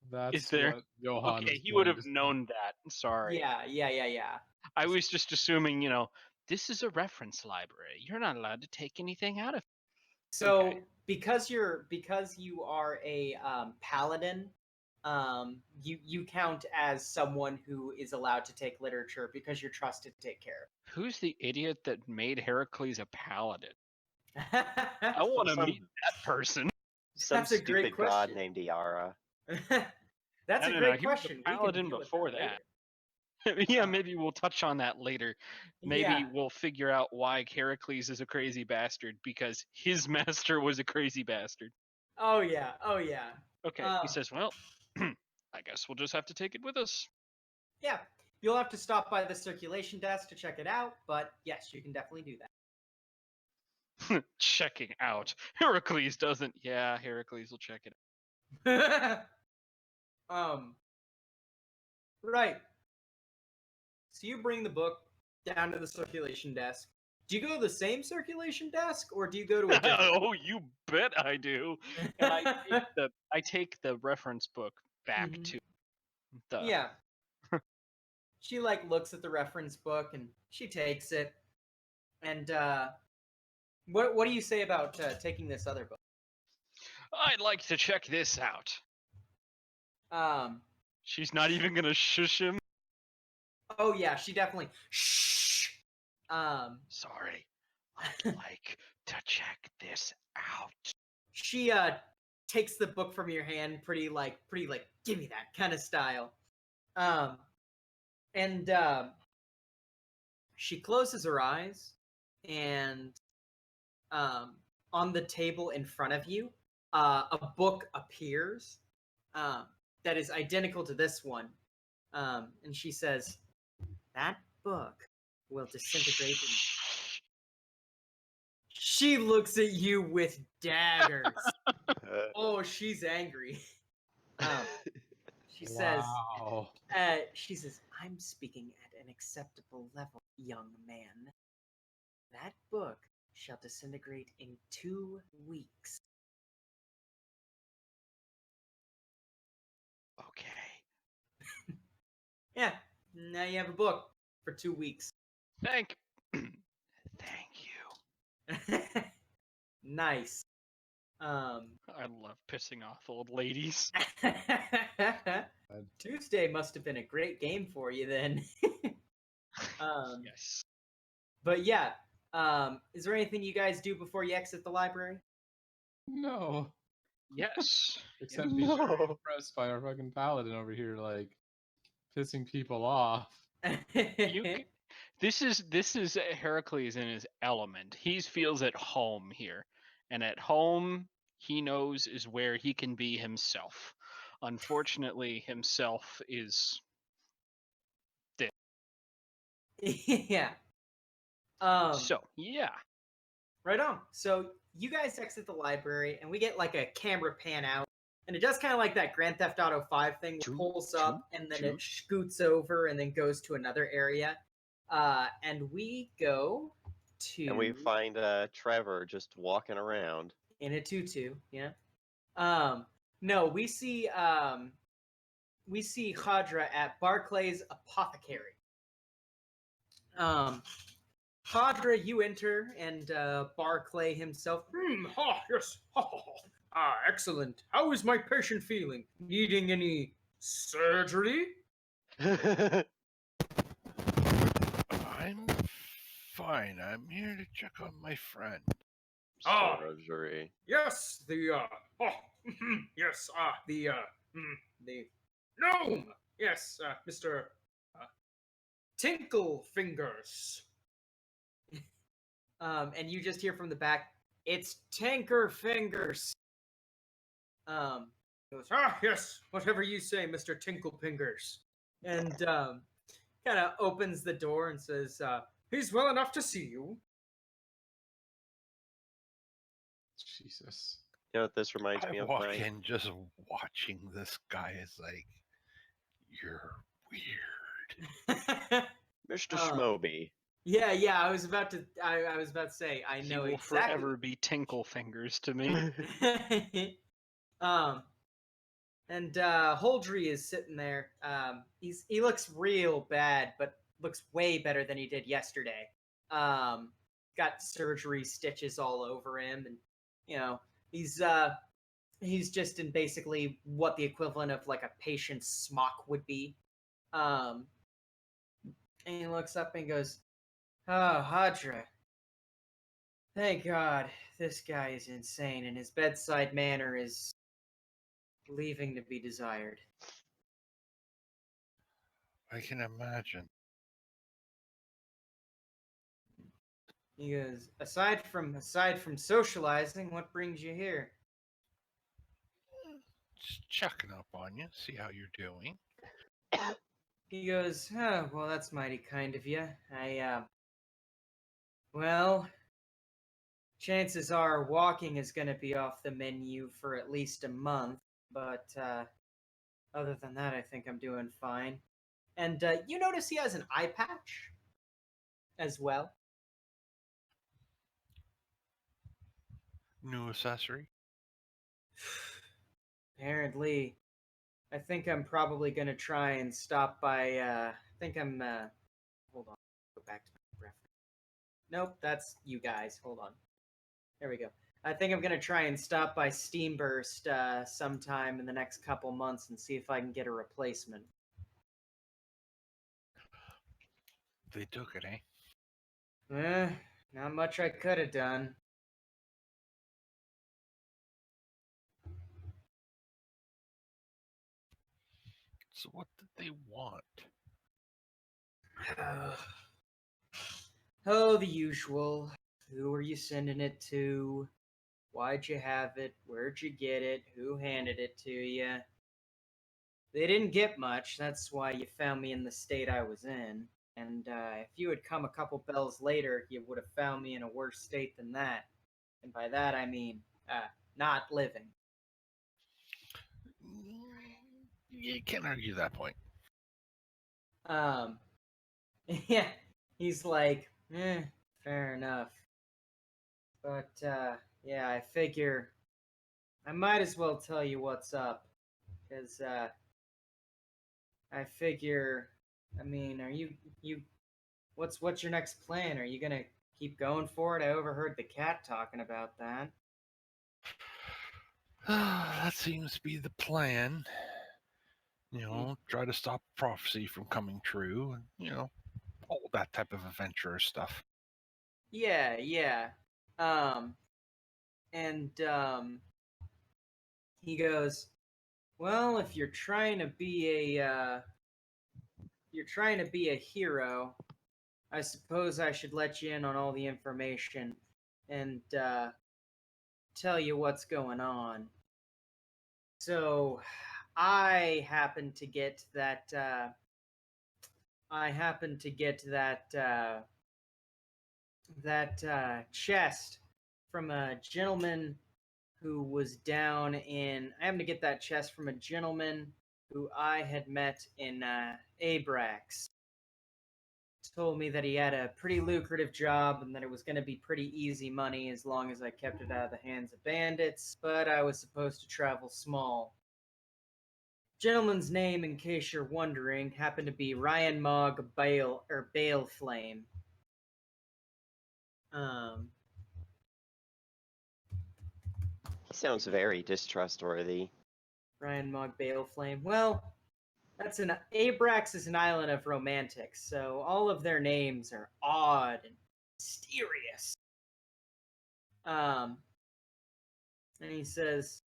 That's there? what Johan. Okay, was he would going have to known that. Sorry. Yeah. I was just assuming, this is a reference library. You're not allowed to take anything out of it. So, Okay. because you are a paladin, you count as someone who is allowed to take literature because you're trusted to take care Who's the idiot that made Heracles a paladin? of I want to Some- meet that person. Some That's a great stupid god question. named Iara. That's No, a great he was a question. paladin we can deal with before that. Yeah, maybe we'll touch on that later. Maybe we'll figure out why Heracles is a crazy bastard because his master was a crazy bastard. Oh yeah. Okay, he says, well, I guess we'll just have to take it with us. Yeah, you'll have to stop by the circulation desk to check it out, but yes, you can definitely do that. Checking out. Heracles doesn't. Yeah, Heracles will check it out. Right. So you bring the book down to the circulation desk. Do you go to the same circulation desk, or do you go to a different? Oh, you bet I do. And I take the reference book back to the. Yeah. She looks at the reference book and she takes it. And what do you say about taking this other book? I'd like to check this out. She's not even gonna shush him. Oh yeah, she definitely. Shh. Sorry. I'd like to check this out. She takes the book from your hand, pretty give me that kind of style. And she closes her eyes, and on the table in front of you, a book appears that is identical to this one. And she says, "That book will disintegrate." She looks at you with daggers. Oh, she's angry. She says, "I'm speaking at an acceptable level, young man. That book shall disintegrate in 2 weeks." Okay. Yeah, now you have a book for 2 weeks. Thank you. Nice. I love pissing off old ladies. Tuesday must have been a great game for you then. Yes. But yeah, is there anything you guys do before you exit the library? No. Yes. Except be very impressed by our fucking paladin over here, pissing people off. This is Heracles in his element. He feels at home here, and at home he knows is where he can be himself. Unfortunately, himself is this. Yeah. So yeah. Right on. So you guys exit the library, and we get a camera pan out, and it does kind of like that Grand Theft Auto 5 thing. It pulls up, and then it scoots over, and then goes to another area. And we go to... And we find Trevor just walking around. in a tutu, yeah. No, we see Khadra at Barclay's apothecary. Khadra, you enter, and Barclay himself. Yes. Excellent. How is my patient feeling? Needing any surgery? I'm fine. I'm here to check on my friend. Surgery. Yes, the gnome. Yes, Mr. Tinkle Fingers. And you just hear from the back, it's Tinker Fingers. Goes, yes, whatever you say, Mr. Tinkle Fingers. And kind of opens the door and says, he's well enough to see you. Jesus. You know what this reminds me I of? walk Frank? in just watching this guy is like, you're weird. Mr. Schmoby. Yeah, I was about to say, I know He will exactly. forever be Tinkle Fingers to me. And Holdry is sitting there. He looks real bad, but looks way better than he did yesterday. Got surgery stitches all over him, and he's just in basically what the equivalent of like a patient's smock would be. And he looks up and goes, "Oh, Hadra. Thank God, this guy is insane, and his bedside manner is leaving to be desired." I can imagine. He goes, aside from socializing, what brings you here? Just checking up on you, see how you're doing. He goes, oh, well, that's mighty kind of you. Well, chances are walking is going to be off the menu for at least a month, but other than that, I think I'm doing fine. And you notice he has an eye patch as well. New accessory? Apparently. I think I'm probably going to try and stop by, hold on, go back to my reference. Nope, that's you guys, hold on. There we go. I think I'm going to try and stop by Steamburst sometime in the next couple months and see if I can get a replacement. They took it, eh? Not much I could have done. So what did they want? Oh, the usual. Who are you sending it to? Why'd you have it? Where'd you get it? Who handed it to you? They didn't get much. That's why you found me in the state I was in. And if you had come a couple bells later, you would have found me in a worse state than that. And by that, I mean not living. You can't argue that point. Yeah, he's like, fair enough. But, yeah, I figure I might as well tell you what's up. Because, I figure, I mean, are you, what's your next plan? Are you gonna keep going for it? I overheard the cat talking about that. That seems to be the plan. Try to stop prophecy from coming true, and, all that type of adventurous stuff. Yeah. He goes, well, if you're trying to be a hero, I suppose I should let you in on all the information and tell you what's going on. So, I happen to get that chest from a gentleman who was down in... I happened to get that chest from a gentleman who I had met in Abrax. told me that he had a pretty lucrative job and that it was going to be pretty easy money as long as I kept it out of the hands of bandits, but I was supposed to travel small. Gentleman's name, in case you're wondering, happened to be Ryan Mogg Baleflame. He sounds very distrustworthy. Ryan Mogg Baleflame. Well, Abrax is an island of romantics, so all of their names are odd and mysterious. And he says,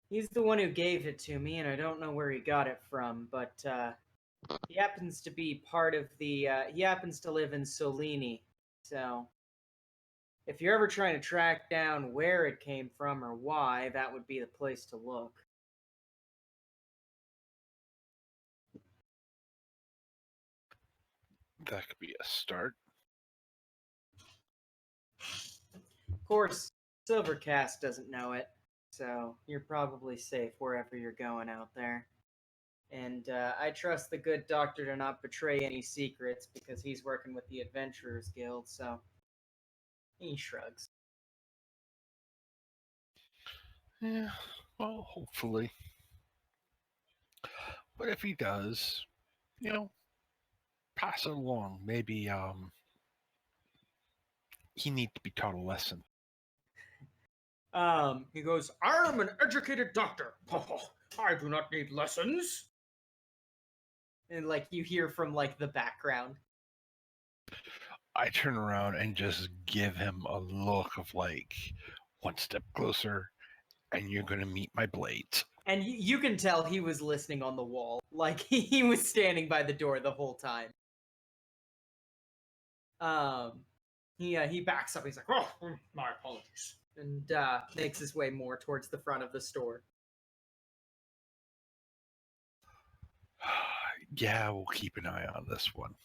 he's the one who gave it to me, and I don't know where he got it from, but he happens to be part of the, he happens to live in Solini, so if you're ever trying to track down where it came from or why, that would be the place to look. That could be a start. Of course, Silvercast doesn't know it, so you're probably safe wherever you're going out there. And I trust the good doctor to not betray any secrets because he's working with the Adventurers Guild, so he shrugs. Yeah, well, hopefully. But if he does, pass it along. Maybe he needs to be taught a lesson. He goes, I'm an educated doctor. I do not need lessons. And, you hear from, the background. I turn around and just give him a look of, one step closer, and you're going to meet my blades. And you can tell he was listening on the wall. He was standing by the door the whole time. He backs up. He's like, oh, my apologies. And makes his way more towards the front of the store. Yeah, we'll keep an eye on this one.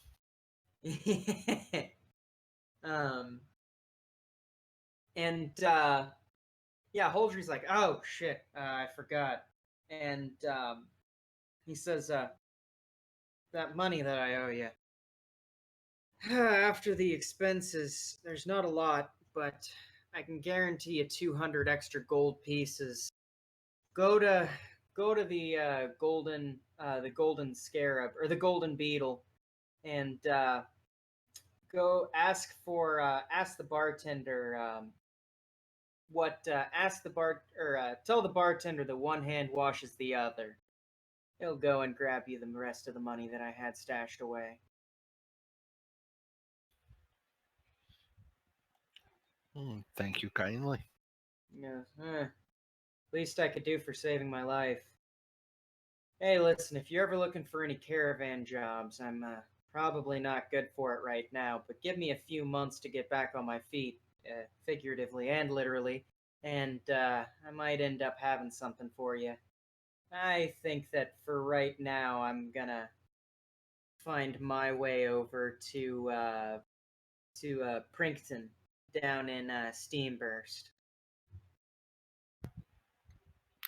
Holdry's like, oh, shit, I forgot. And he says, that money that I owe you. After the expenses, there's not a lot, but I can guarantee you 200 extra gold pieces. Go to the golden scarab or the golden beetle, and go ask the bartender tell the bartender that one hand washes the other. He'll go and grab you the rest of the money that I had stashed away. Thank you kindly. Yeah, least I could do for saving my life. Hey, listen, if you're ever looking for any caravan jobs, I'm probably not good for it right now, but give me a few months to get back on my feet, figuratively and literally, and I might end up having something for you. I think that for right now, I'm gonna find my way over to Prinkton down in Steamburst.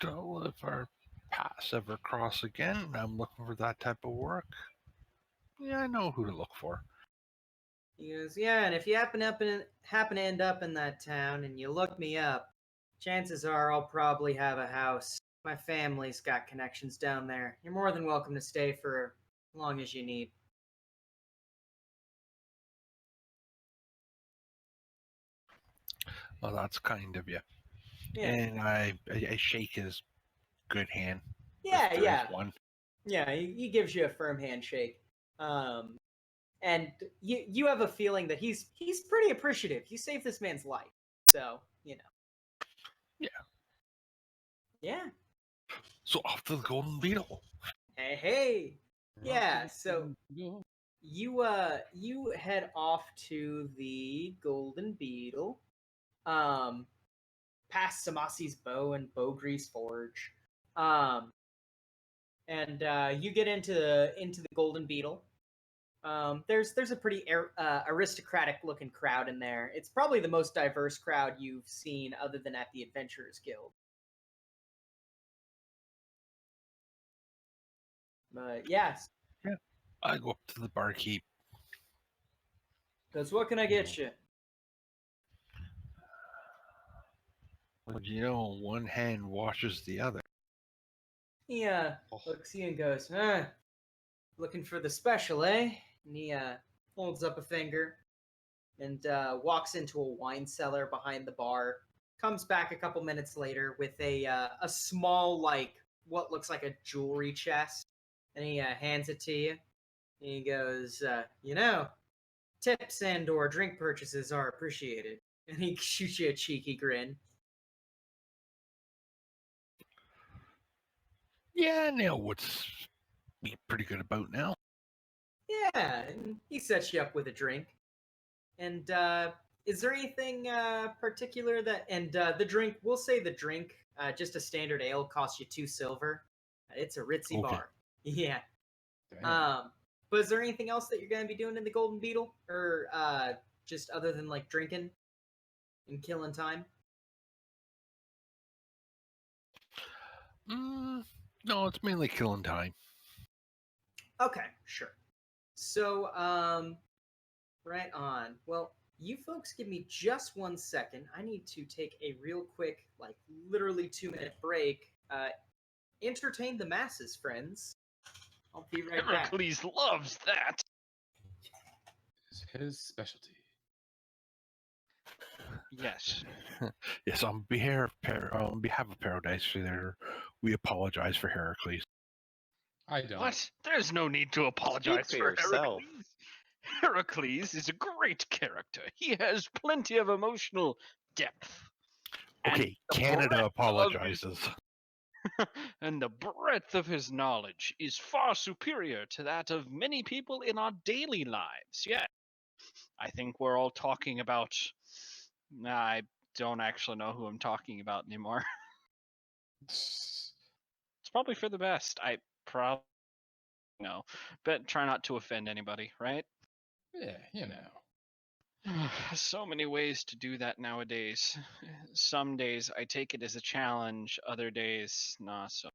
So if our paths ever cross again, I'm looking for that type of work. Yeah, I know who to look for. He goes, yeah, and if you happen to end up in that town and you look me up, chances are I'll probably have a house. My family's got connections down there. You're more than welcome to stay for as long as you need. Well, that's kind of you. Yeah. And I shake his good hand. Yeah. One. Yeah, he gives you a firm handshake. And you have a feeling that he's pretty appreciative. You saved this man's life. So, Yeah. Yeah. So off to the Golden Beetle. Hey. Yeah, so you head off to the Golden Beetle. Past Samassi's Bow and Bowgrease Forge. And you get into the Golden Beetle. There's a pretty aristocratic looking crowd in there. It's probably the most diverse crowd you've seen other than at the Adventurers Guild. But yes. Yeah. I go up to the barkeep. Goes, what can I get you? Well, you know, one hand washes the other. He looks at you and goes, looking for the special, eh? And he holds up a finger and walks into a wine cellar behind the bar. Comes back a couple minutes later with a small, like, what looks like a jewelry chest. And he hands it to you. And he goes, tips and or drink purchases are appreciated. And he shoots you a cheeky grin. Yeah, I know what's be pretty good about now. Yeah, and he sets you up with a drink. And is there anything particular that? And the drink, we'll say the drink, just a standard ale, costs you 2 silver. It's a ritzy Okay. bar. Yeah. Damn. But is there anything else that you're gonna be doing in the Golden Beetle, or just other than like drinking and killing time? No, it's mainly killing time. Okay, sure. So, right on. Well, you folks give me just 1 second. I need to take a real quick, like literally 2-minute break. Entertain the masses, friends. I'll be right back. Heracles loves that. It's his specialty. Yes. Yes, on behalf of Paradise Theater, we apologize for Heracles. I don't. What? There's no need to apologize for for yourself. Heracles. Heracles is a great character. He has plenty of emotional depth. And Okay, the Canada breadth of apologizes. and the breadth of his knowledge is far superior to that of many people in our daily lives. Yeah. I think we're all talking about. I don't actually know who I'm talking about anymore. It's probably for the best. I probably know, but try not to offend anybody, right? Yeah, you know. So many ways to do that nowadays. Some days I take it as a challenge, other days, nah, so.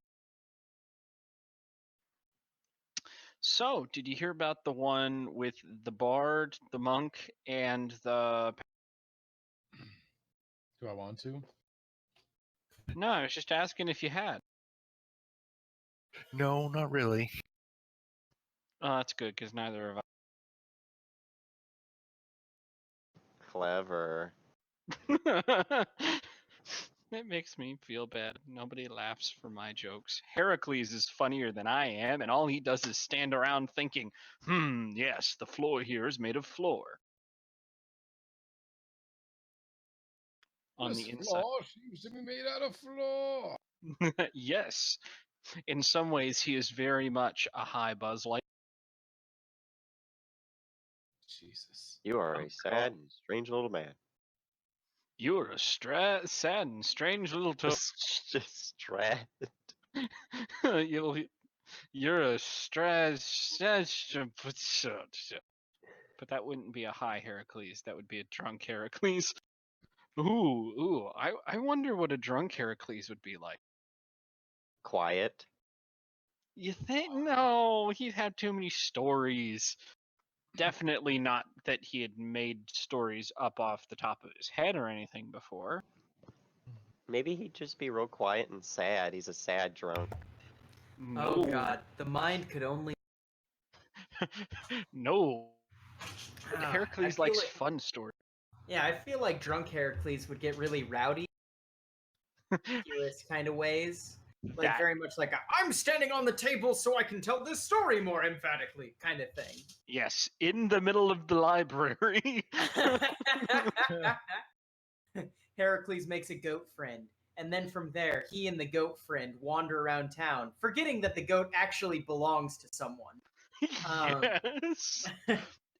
So, did you hear about the one with the bard, the monk, and the. Do I want to? No, I was just asking if you had. No, not really. Oh, that's good, because neither of Clever. us. It makes me feel bad. Nobody laughs for my jokes. Heracles is funnier than I am, and all he does is stand around thinking, yes, the floor here is made of floor. On This the inside. floor seems to be made out of floor. Yes. In some ways, he is very much a high Buzz Light. Jesus. You are a sad and strange little man. You're a sad and strange little Just strat. You're a but that wouldn't be a high Heracles. That would be a drunk Heracles. Ooh. I wonder what a drunk Heracles would be like. Quiet. You think? No, he'd have too many stories. Definitely not that he had made stories up off the top of his head or anything before. Maybe he'd just be real quiet and sad. He's a sad drunk. No. Oh god, the mind could only. No. I Heracles feel likes like- fun stories. Yeah, I feel like drunk Heracles would get really rowdy, ridiculous kind of ways. Like That- very much like a, I'm standing on the table so I can tell this story more emphatically kind of thing. Yes, in the middle of the library. Heracles makes a goat friend, and then from there, he and the goat friend wander around town, forgetting that the goat actually belongs to someone. Yes.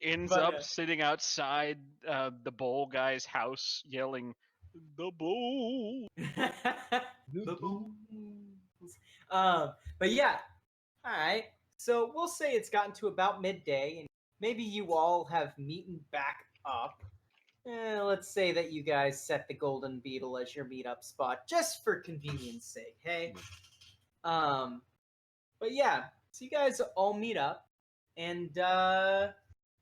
Ends but, up sitting outside the bowl guy's house yelling, "The bowl!" The bulls. But yeah, all right. So we'll say it's gotten to about midday, and maybe you all have meeting back up. Let's say that you guys set the Golden Beetle as your meetup spot, just for convenience sake, hey? But yeah, so you guys all meet up, and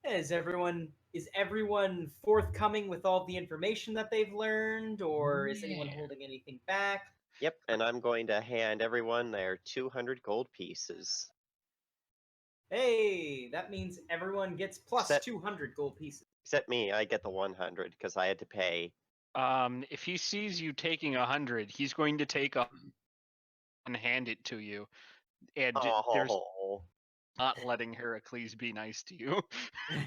is everyone is everyone forthcoming with all the information that they've learned, or is anyone Yeah. holding anything back? Yep, and I'm going to hand everyone their 200 gold pieces. Hey, that means everyone gets plus Except- 200 gold pieces. Except me, I get the 100 because I had to pay. If he sees you taking 100, he's going to take and hand it to you, and there's Oh, not letting Heracles be nice to you.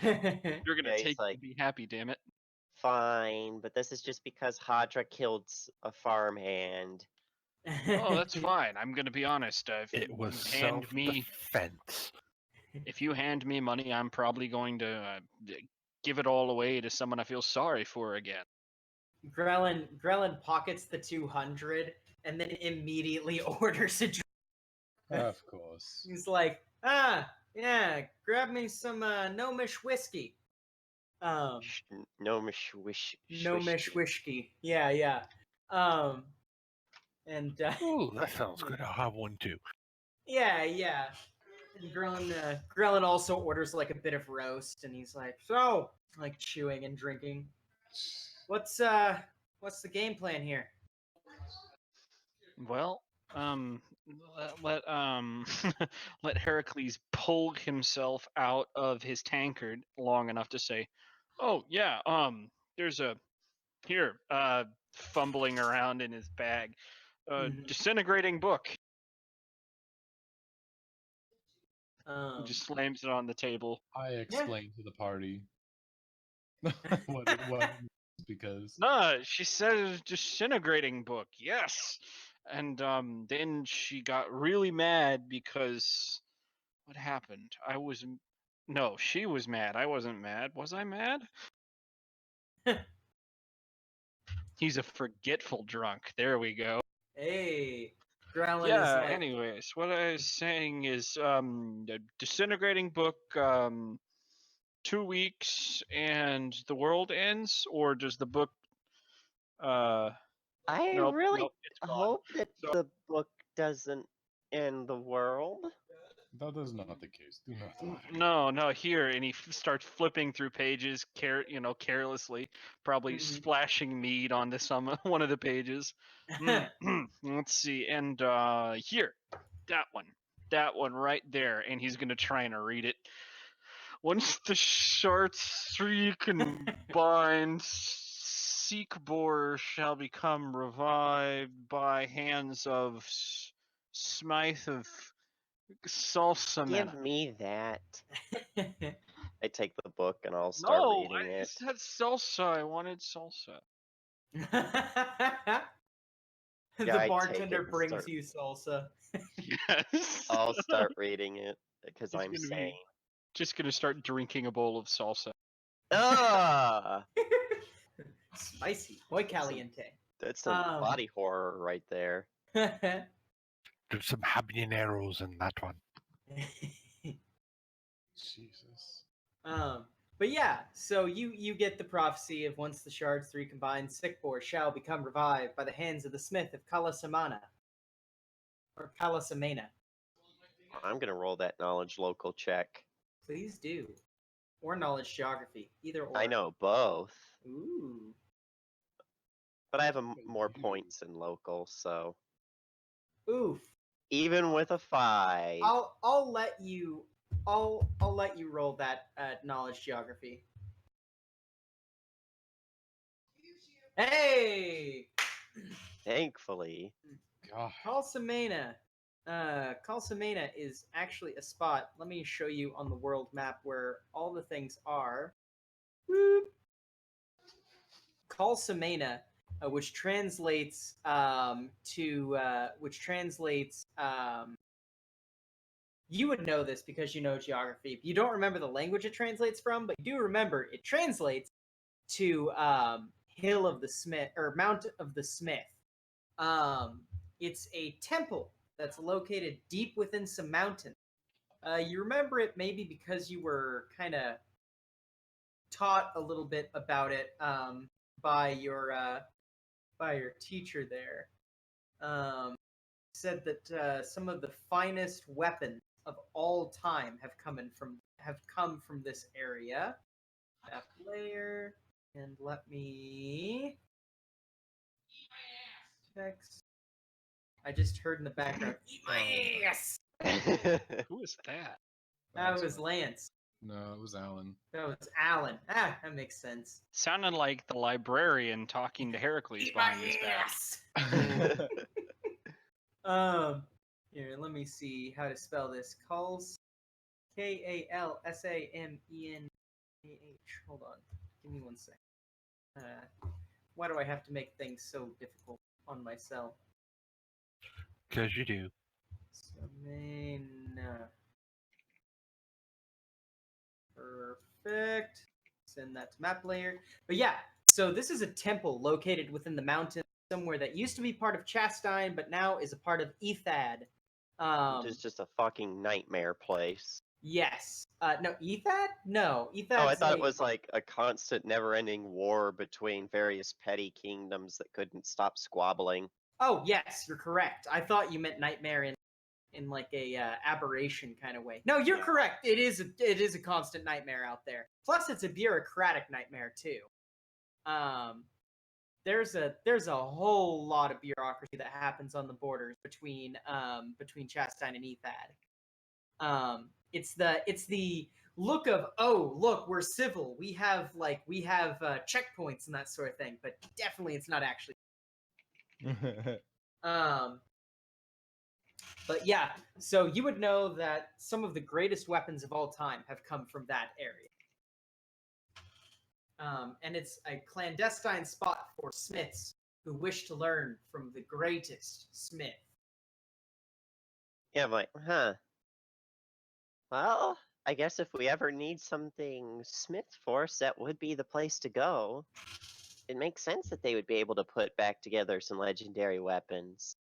You're gonna Yeah, he's take like- and be happy, damn it. fine, but this is just because Hadra killed a farmhand. Oh, that's fine. I'm gonna be honest. If It you was hand me, self-defense. if you hand me money, I'm probably going to give it all away to someone I feel sorry for again. Grelin pockets the 200 and then immediately orders a drink. Of course. He's like, yeah, grab me some gnomish whiskey. Gnomish wish. Gnomish whiskey. Yeah. And Ooh, that sounds good. I'll have one too. yeah. And Grelin also orders like a bit of roast, and he's like, so, like chewing and drinking. What's the game plan here? Well, let let Heracles pull himself out of his tankard long enough to say, "Oh yeah, there's a here, fumbling around in his bag, Mhm. disintegrating book." He Um, just slams it on the table. I explained to the party what it was because No, she said it was disintegrating book. Yes, and then she got really mad because what happened? No, she was mad. I wasn't mad. Was I mad? He's a forgetful drunk. There we go. hey, Grelin is Yeah. like, Anyways, what I was saying is, the disintegrating book. 2 weeks and the world ends, or does the book? I Nope, really nope, it's gone. hope that So- the book doesn't end the world. that is not the case. Do not lie. No, here, and he starts flipping through pages, carelessly, probably Mhm. splashing mead onto some one of the pages. Let's see, and here, that one right there, and he's gonna try and read it. Once the shards three combined, Seekbor shall become revived by hands of Smythe of Salsa. Give me that. I take the book and I'll start No, reading I it. said salsa. I wanted salsa. the Yeah, I take bartender it and brings start- you salsa. Yes. I'll start reading it because He's I'm gonna be- sane. Just gonna start drinking a bowl of salsa. Ah, Spicy, muy caliente. that's some body horror right there. There's some habaneros in that one. Jesus. But yeah, so you get the prophecy of once the shards three combined, Sickbor shall become revived by the hands of the smith of Kalasamana. Or Kalasamena. I'm gonna roll that knowledge local check. Please do. Or knowledge geography. Either or. I know both, Ooh. but I have more points in local, so Oof. even with a 5, I'll let you let you roll that knowledge geography. Hey! thankfully. God. Kalsamena. Kalsamena is actually a spot. Let me show you on the world map where all the things are. Whoop. Kalsamena, which translates you would know this because you know geography. You don't remember the language it translates from, but you do remember it translates to Hill of the Smith or Mount of the Smith. It's a temple that's located deep within some mountains. You remember it maybe because you were kind of taught a little bit about it by your teacher there. Said that some of the finest weapons of all time have come from this area. Map layer, and let me text. I just heard in the background, eat my ass! Who is that? That was Lance. No, it was Alan. That was Alan. Ah, that makes sense. Sounded like the librarian talking to Heracles Eat my behind his back. ass! Here, let me see how to spell this. Calls, Kalsamenah. Hold on, give me 1 second. Why do I have to make things so difficult on myself? Because you do. Perfect. Send that to map layer. But yeah, so this is a temple located within the mountains somewhere that used to be part of Chastine, but now is a part of Ethad. Which is just a fucking nightmare place. Yes. No, Ethad? No, Ethad's Oh, I thought it was like a constant, never-ending war between various petty kingdoms that couldn't stop squabbling. Oh, yes, you're correct. I thought you meant nightmare in like a aberration kind of way. No, you're correct. It is a constant nightmare out there. Plus, it's a bureaucratic nightmare too. There's a whole lot of bureaucracy that happens on the borders between Chastine and Ethad. It's the look of, oh, look, we're civil. We have checkpoints and that sort of thing, but definitely it's not actually. But yeah, so you would know that some of the greatest weapons of all time have come from that area. And it's a clandestine spot for smiths who wish to learn from the greatest smith. Yeah, I'm like, huh. Well, I guess if we ever need something smith force, that would be the place to go. It makes sense that they would be able to put back together some legendary weapons.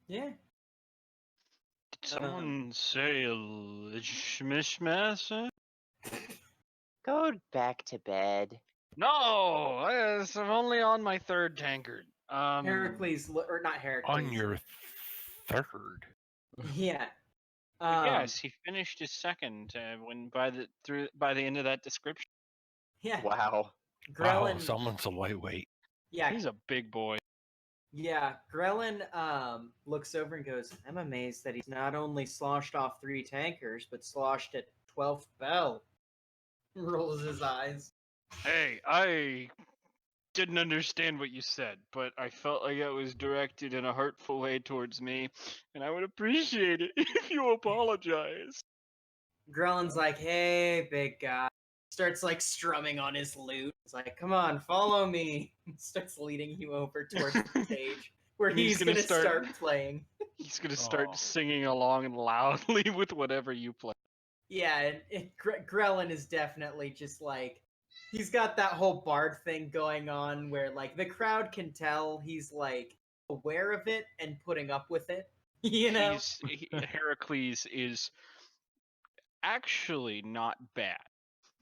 Yeah. Did someone say Schmishmass? Go back to bed. No, I'm only on my third tankard. Heracles, or not Heracles. On your third. Yeah. Yes, he finished his second when by the end of that description. Yeah. Wow. Grellin. Wow, someone's a lightweight. Yeah. He's a big boy. Yeah, Grellin looks over and goes, I'm amazed that he's not only sloshed off 3 tankers, but sloshed at 12th bell. Rolls his eyes. Hey, I didn't understand what you said, but I felt like it was directed in a hurtful way towards me, and I would appreciate it if you apologize. Grellin's like, hey, big guy. Starts like strumming on his lute. He's like, come on, follow me. Starts leading you over towards the stage where he's gonna start playing. He's gonna start singing along loudly with whatever you play. Yeah, and Grellin is definitely just like, he's got that whole bard thing going on where like the crowd can tell he's like aware of it and putting up with it. You know? Heracles is actually not bad.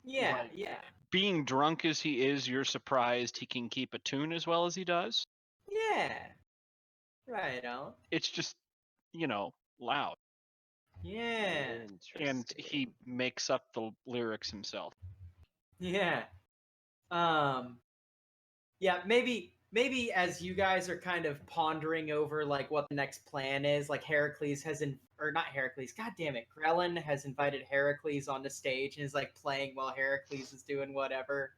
Yeah, Like, yeah. Being drunk as he is, you're surprised he can keep a tune as well as he does. Yeah. Right on. It's just, loud. Yeah. And he makes up the lyrics himself. Yeah. Yeah, maybe as you guys are kind of pondering over like what the next plan is, like Heracles has God damn it, Grellin has invited Heracles on the stage and is like playing while Heracles is doing whatever.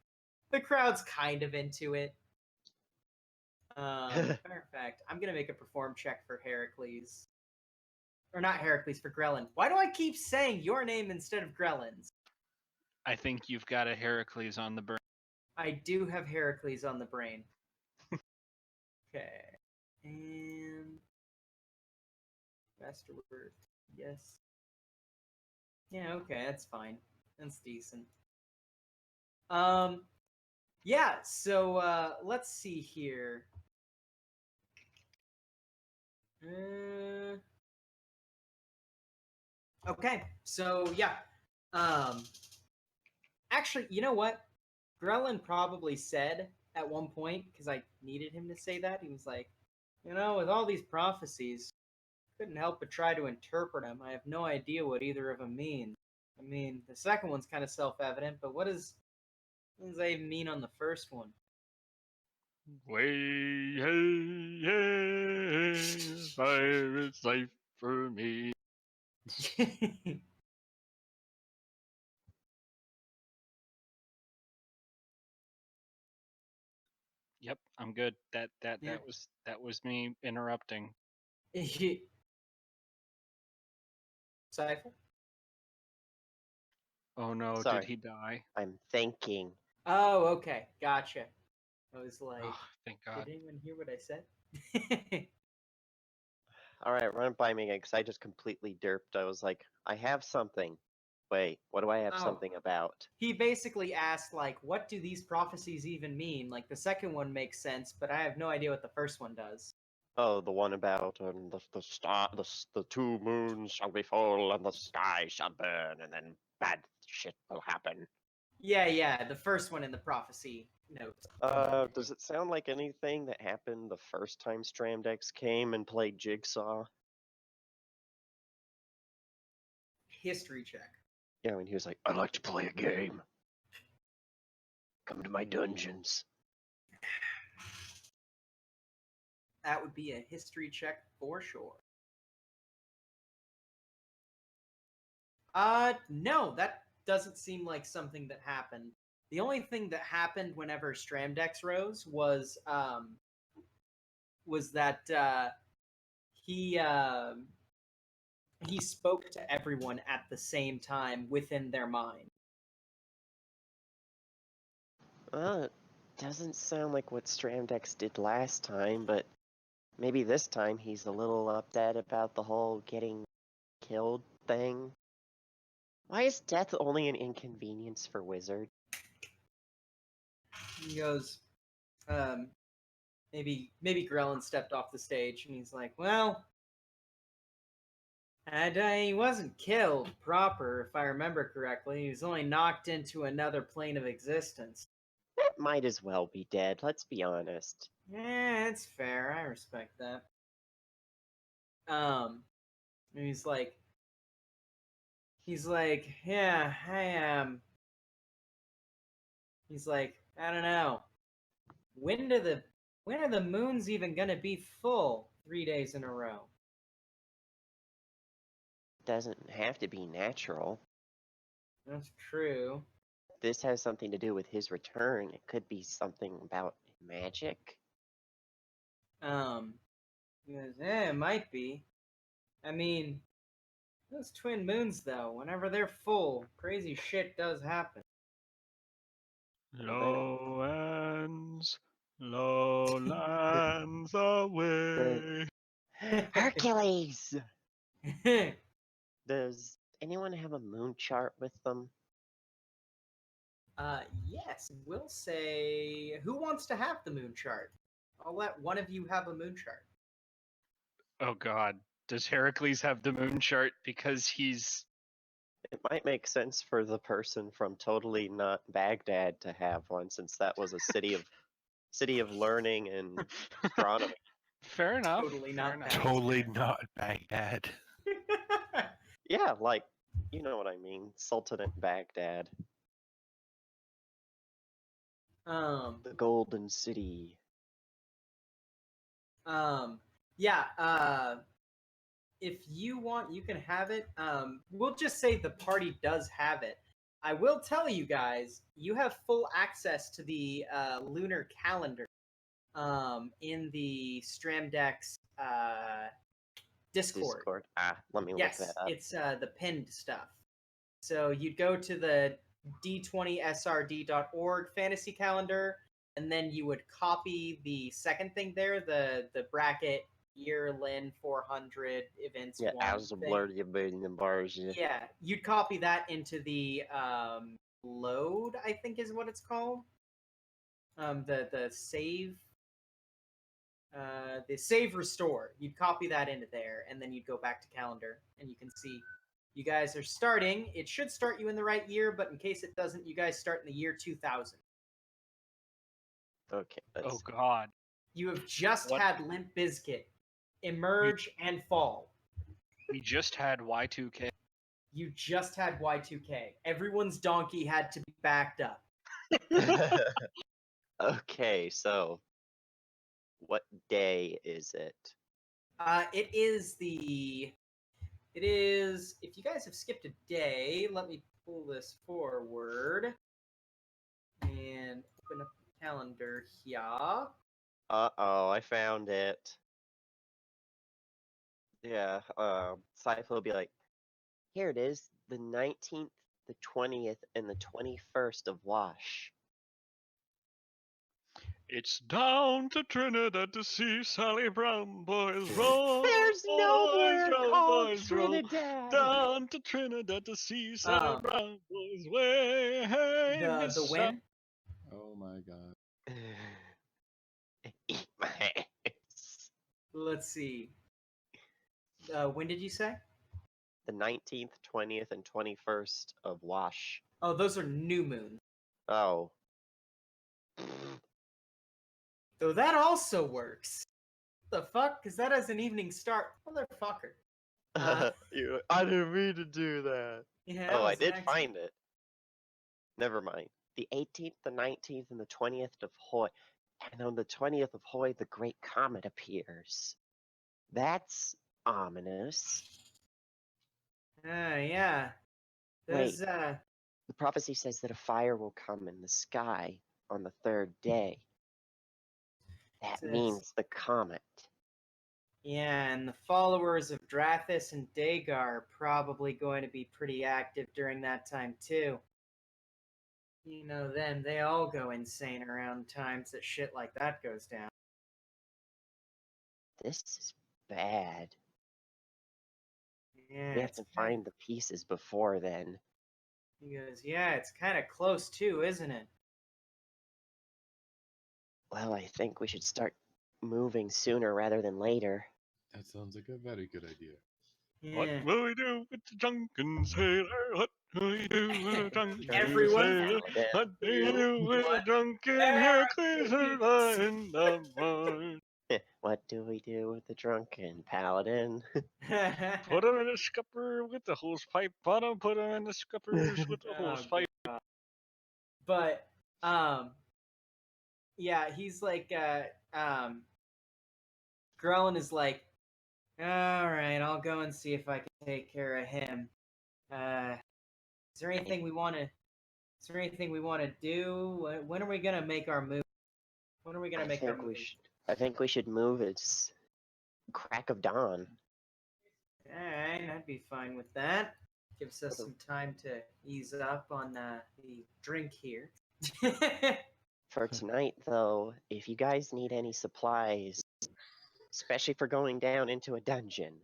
The crowd's kind of into it. Matter of fact, I'm gonna make a perform check for Heracles. Or not Heracles, for Grellin. Why do I keep saying your name instead of Grellin's? I think you've got a Heracles on the brain. I do have Heracles on the brain. Okay. And masterwork. Yes. Yeah, okay, that's fine. That's decent. Yeah, so let's see here. Okay, so yeah. Actually, you know what? Grellin probably said at one point, because I needed him to say that, he was like, with all these prophecies, couldn't help but try to interpret them. I have no idea what either of them mean. I mean, the second one's kind of self-evident, but what does that even mean on the first one? Way, hey, hey, fire is life for me. Yep, I'm good. Yeah. That was me interrupting. Cypher? Oh no, Sorry. did he die? I'm thinking. Oh, okay. Gotcha. I was like, Oh, thank God. did anyone hear what I said? All right, run it by me again, because I just completely derped. I was like, I have something. Wait, what do I have Oh. something about? He basically asked, like, what do these prophecies even mean? Like, the second one makes sense, but I have no idea what the first one does. Oh, the one about the 2 moons shall be full, and the sky shall burn, and then bad shit will happen. Yeah, the first one in the prophecy notes. Does it sound like anything that happened the first time Stramdex came and played Jigsaw? History check. Yeah, when he was like, I'd like to play a game. Come to my dungeons. That would be a history check for sure. No, that doesn't seem like something that happened. The only thing that happened whenever Stramdex rose was that he spoke to everyone at the same time within their mind. Well, it doesn't sound like what Stramdex did last time, but maybe this time he's a little upset about the whole getting killed thing. Why is death only an inconvenience for wizards? He goes, maybe Grelin stepped off the stage, and he's like, well, and he wasn't killed proper, if I remember correctly. He was only knocked into another plane of existence. That might as well be dead, let's be honest. Yeah, it's fair. I respect that. And he's like, yeah, I am. He's like, I don't know. When are the moons even gonna be full 3 days in a row? Doesn't have to be natural. That's true. This has something to do with his return. It could be something about magic. He goes, it might be. I mean, those twin moons, though, whenever they're full, crazy shit does happen. Lowlands, lowlands away. Hercules! Does anyone have a moon chart with them? Yes, we'll say, who wants to have the moon chart? I'll let one of you have a moon chart. Oh God, does Heracles have the moon chart because he's... It might make sense for the person from Totally Not Baghdad to have one, since that was a city of learning and astronomy. Fair enough. Totally not fair Baghdad. enough. Totally not Baghdad. Yeah, like, you know what I mean. Sultanate Baghdad. The Golden City. Yeah, if you want, you can have it. We'll just say the party does have it. I will tell you guys, you have full access to the lunar calendar in the Stramdex Discord. Let me Yes, look that up. it's the pinned stuff. So you'd go to the d20srd.org fantasy calendar, and then you would copy the second thing there, the bracket year Lin 400 events. Yeah, one as a thing. blur you in the bars. Yeah, you'd copy that into the load, I think is what it's called. The save. The save restore. You'd copy that into there, and then you'd go back to calendar, and you can see you guys are starting. It should start you in the right year, but in case it doesn't, you guys start in the year 2000. Okay. Oh God. You have just What? had Limp Bizkit emerge and fall. We just had Y2K. You just had Y2K. Everyone's donkey had to be backed up. Okay, so what day is it? It is, if you guys have skipped a day, let me pull this forward and open up the calendar here. Uh-oh, I found it. Yeah, Cypher will be like, here it is, the 19th, the 20th, and the 21st of Wash. It's down to Trinidad to see Sally Brown boys roll. There's nowhere roll, called boys, roll. Trinidad! Down to Trinidad to see Sally Brown boys way. The when? Oh my god. Eat my ass. Let's see. When did you say? The 19th, 20th, and 21st of Wash. Oh, those are new moon. Oh. So that also works. What the fuck? Because that has an evening start. Motherfucker. I didn't mean to do that. Yeah, Oh, I was did an find it. Never mind. The 18th, the 19th, and the 20th of Hoy. And on the 20th of Hoy, the Great Comet appears. That's ominous. Yeah. There's, The prophecy says that a fire will come in the sky on the third day. That Says- means the comet. yeah, and the followers of Drathis and Dagar are probably going to be pretty active during that time, too. You know them, they all go insane around times that shit like that goes down. This is bad. Yeah, We have it's to find the pieces before then. He goes, yeah, it's kind of close, too, isn't it? Well, I think we should start moving sooner rather than later. That sounds like a very good idea. Yeah. What will we do with the drunken sailor? What will we do with the drunken Everyone- sailor? Paladin. What do you do with the What? drunken Hercules. Hercules in the mud? What do we do with the drunken paladin? Put him in a scupper with the hose pipe bottom. Put him in the scuppers with the hose Oh, pipe. But, yeah, he's like, Grelin is like, alright, I'll go and see if I can take care of him. Is there anything we want to do? When are we gonna make our move? When are we gonna make our move? I think we should move. It's crack of dawn. Alright, I'd be fine with that. Gives us some time to ease up on the drink here. For tonight, though, if you guys need any supplies, especially for going down into a dungeon,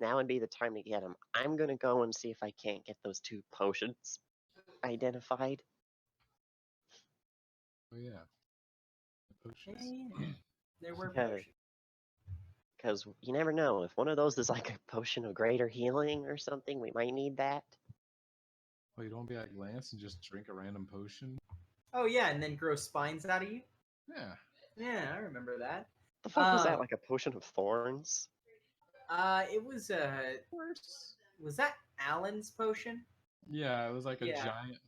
now would be the time to get them. I'm gonna go and see if I can't get those 2 potions identified. Oh yeah. The potions. Yeah, there were Okay. potions. Because you never know. If one of those is like a potion of greater healing or something, we might need that. Oh, you don't be like Lance and just drink a random potion? Oh yeah, and then grow spines out of you? Yeah. Yeah, I remember that. The fuck was that? Like a potion of thorns? It was was that Alan's potion? Yeah, it was like a Yeah. giant,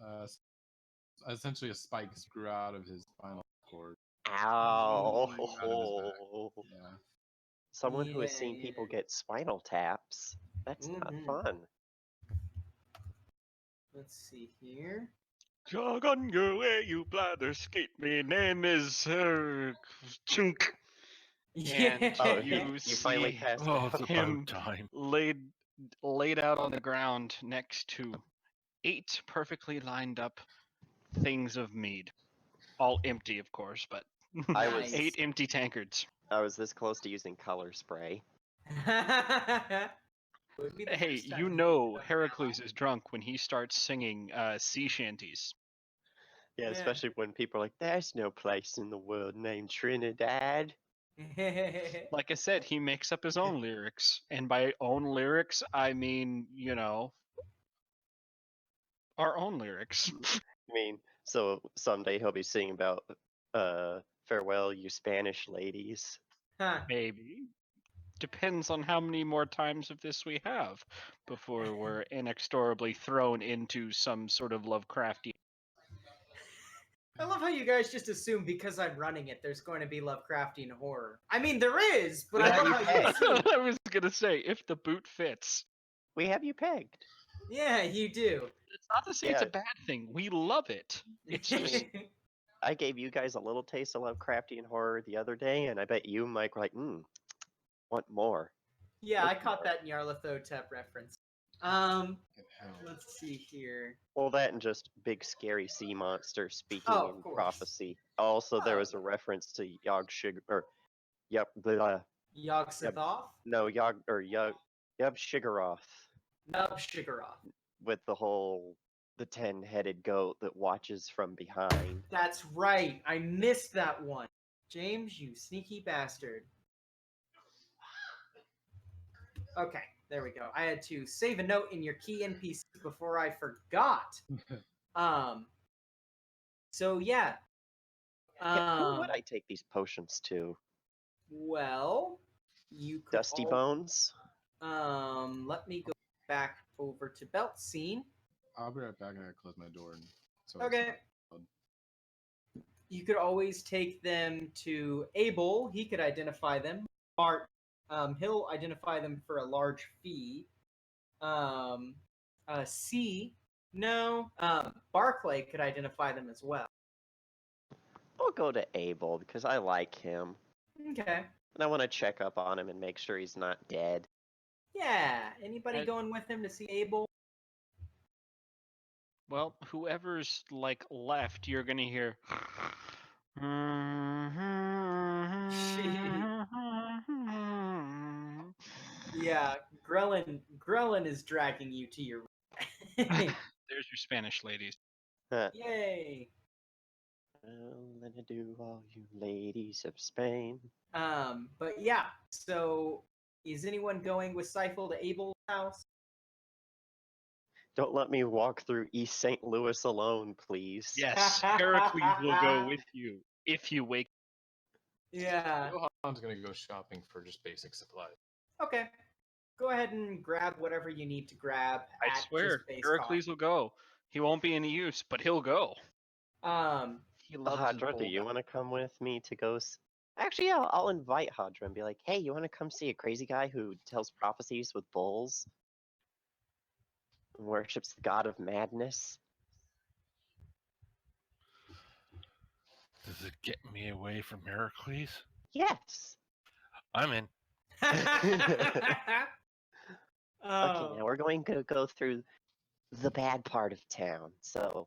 essentially a spike grew out of his spinal cord. Ow! Out of his back. Yeah. Someone who has Yeah, seen yeah. people get spinal taps. That's not Mhm. fun. Let's see here. Jog on your way, you blather skate. My name is Chunk. And Oh, you you finally see passed Oh, out. it's him about time. laid out on the ground next to 8 perfectly lined up things of mead. All empty, of course, but I was- 8 empty tankards. I was this close to using color spray. Would be the Hey, first time you he know did that. Heracles is drunk when he starts singing sea shanties. Yeah, Yeah. especially when people are like, there's no place in the world named Trinidad. Like I said, he makes up his own lyrics. And by own lyrics, I mean, you know, our own lyrics. I mean, so someday he'll be singing about farewell, you Spanish ladies. Huh. Maybe. depends on how many more times of this we have before we're inexorably thrown into some sort of Lovecraftian. I love how you guys just assume because I'm running it, there's going to be Lovecraftian horror. I mean, there is, but We I have love you how you pegged. assume. I was gonna say, if the boot fits. We have you pegged. Yeah, you do. It's not to say it's Yeah. a bad thing. We love it. It's just I gave you guys a little taste of Lovecraftian horror the other day, and I bet you, Mike, were like, want more. yeah, I caught that Nyarlathotep reference. Let's see here. Well, that and just big scary sea monster speaking Oh, of in course. prophecy. Also, there Oh. was a reference to Yog Shig or Yog Sothoth? no Yog or Yog Shigaroth Nub Shigaroth. with the 10-headed goat that watches from behind. That's right. I missed that one. James, you sneaky bastard. Okay, there we go. I had to save a note in your key NPC before I forgot. So yeah. Yeah, who would I take these potions to? Well, you could Dusty Bones? let me go back over to Belt Scene. I'll be right back. I gotta close my door. And so Okay. You could always take them to Abel. He could identify them. Bart, he'll identify them for a large fee. C, no. Barclay could identify them as well. I'll go to Abel because I like him. Okay. And I want to check up on him and make sure he's not dead. Yeah. Anybody going with him to see Abel? well, whoever's like left, you're gonna hear. Yeah. Grellin is dragging you to your. There's your Spanish ladies. Yay. Well, then do all you ladies of Spain. But yeah, so is anyone going with Seifel to Abel's house? Don't let me walk through East St. Louis alone, please. Yes, Heracles will go with you if you wake. Yeah. Johan's gonna go shopping for just basic supplies. Okay. Go ahead and grab whatever you need to grab. I at swear, just base Heracles will go. He won't be any use, but he'll go. cost. He loves his Hadra, do you bulldog. want to come with me to go? Actually, yeah, I'll invite Hadra and be like, hey, you want to come see a crazy guy who tells prophecies with bulls? And worships the god of madness? Does it get me away from Heracles? Yes. I'm in. Okay, now we're going to go through the bad part of town, so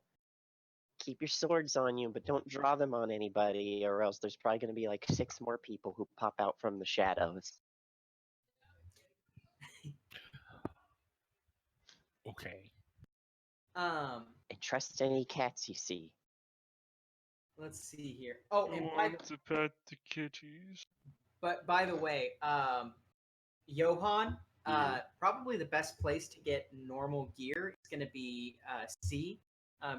keep your swords on you, but don't draw them on anybody, or else there's probably going to be like 6 more people who pop out from the shadows. Okay. And trust any cats you see. Let's see here. Oh, and to pet the kitties. but by the way, Johan, probably the best place to get normal gear is going to be C.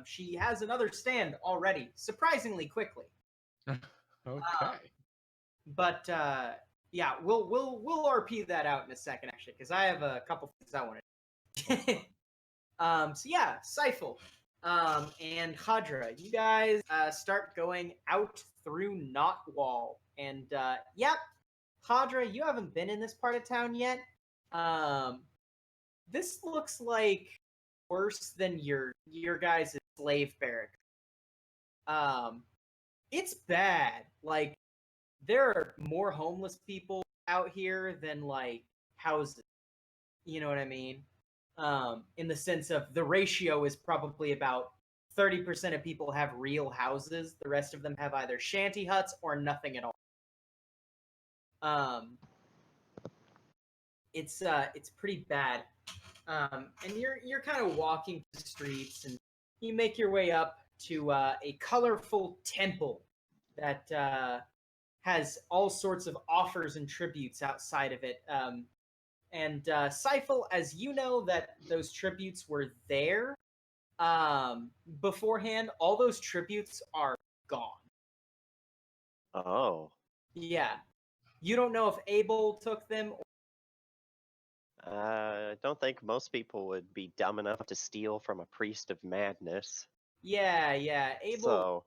She has another stand already, surprisingly quickly. Okay. But yeah, we'll RP that out in a second, actually, because I have a couple things I want to do. So yeah, Seifel and Hadra, you guys start going out through Knotwall, and yep, Hadra, you haven't been in this part of town yet. This looks like worse than your guys' slave barrack. It's bad. Like, there are more homeless people out here than like houses. You know what I mean? In the sense of the ratio is probably about 30% of people have real houses. The rest of them have either shanty huts or nothing at all. It's pretty bad. And you're kind of walking the streets, and you make your way up to a colorful temple that has all sorts of offers and tributes outside of it. And Seifel, as you know that those tributes were there beforehand, all those tributes are gone. Oh. Yeah. You don't know if Abel took them. I don't think most people would be dumb enough to steal from a priest of madness. Yeah. Abel So,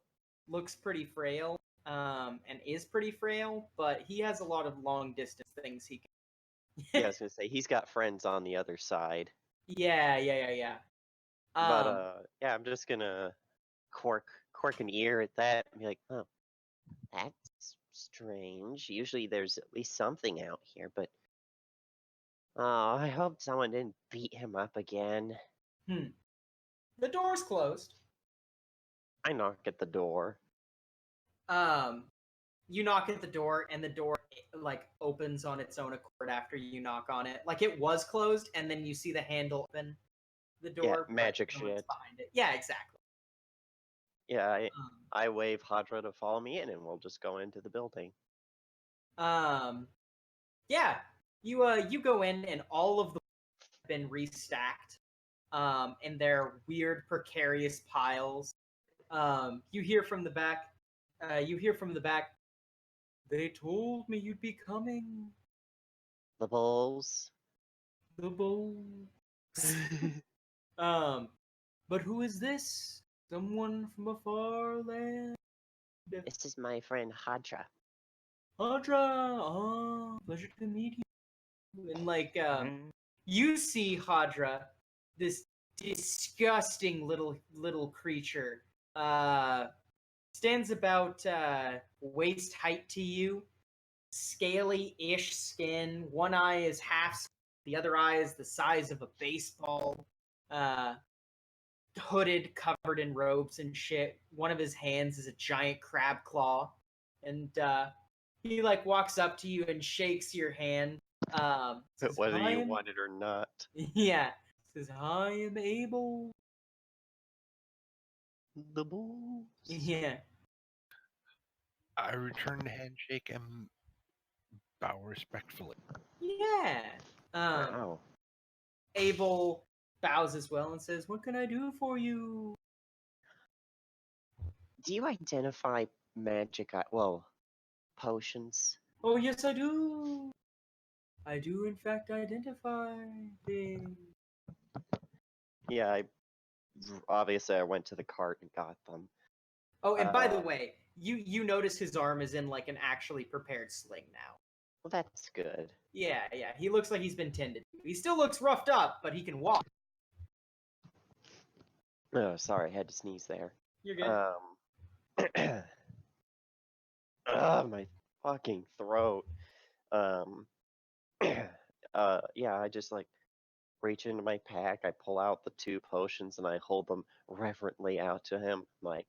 looks pretty frail, and is pretty frail, but he has a lot of long distance things he can. yeah, I was gonna say he's got friends on the other side. Yeah. But yeah, I'm just gonna quirk an ear at that and be like, oh, that's strange. Usually there's at least something out here, but oh, I hope someone didn't beat him up again. The door's closed. I knock at the door. You knock at the door, and the door like opens on its own accord after you knock on it. Like it was closed, and then you see the handle open the door. Yeah, magic but no one's shit. behind it. Yeah, exactly. Yeah, I wave Hadra to follow me in, and we'll just go into the building. Yeah, you go in, and all of the have been restacked, in their weird precarious piles. You hear from the back. They told me you'd be coming. The bulls. The bulls. But who is this? Someone from a far land. This is my friend Hadra. Hadra, pleasure to meet you. And like, you see Hadra, this disgusting little creature, stands about waist height to you, scaly-ish skin. One eye is half, the other eye is the size of a baseball. Hooded, covered in robes and shit. One of his hands is a giant crab claw, and he like walks up to you and shakes your hand. Says, Whether you want it or not. Yeah. Says, I am Abel. The bulls. Yeah. I return the handshake and bow respectfully. Yeah. Wow. Abel bows as well and says, what can I do for you? Do you identify magic? Potions? Oh, yes, I do. I do, in fact, identify things. Yeah, obviously I went to the cart and got them. Oh, and by the way, you notice his arm is in like an actually prepared sling now. Well, that's good. Yeah. He looks like he's been tended to. He still looks roughed up, but he can walk. Oh, sorry, I had to sneeze there. You're good. My fucking throat. Yeah, I just like reach into my pack, I pull out the 2 potions, and I hold them reverently out to him, like,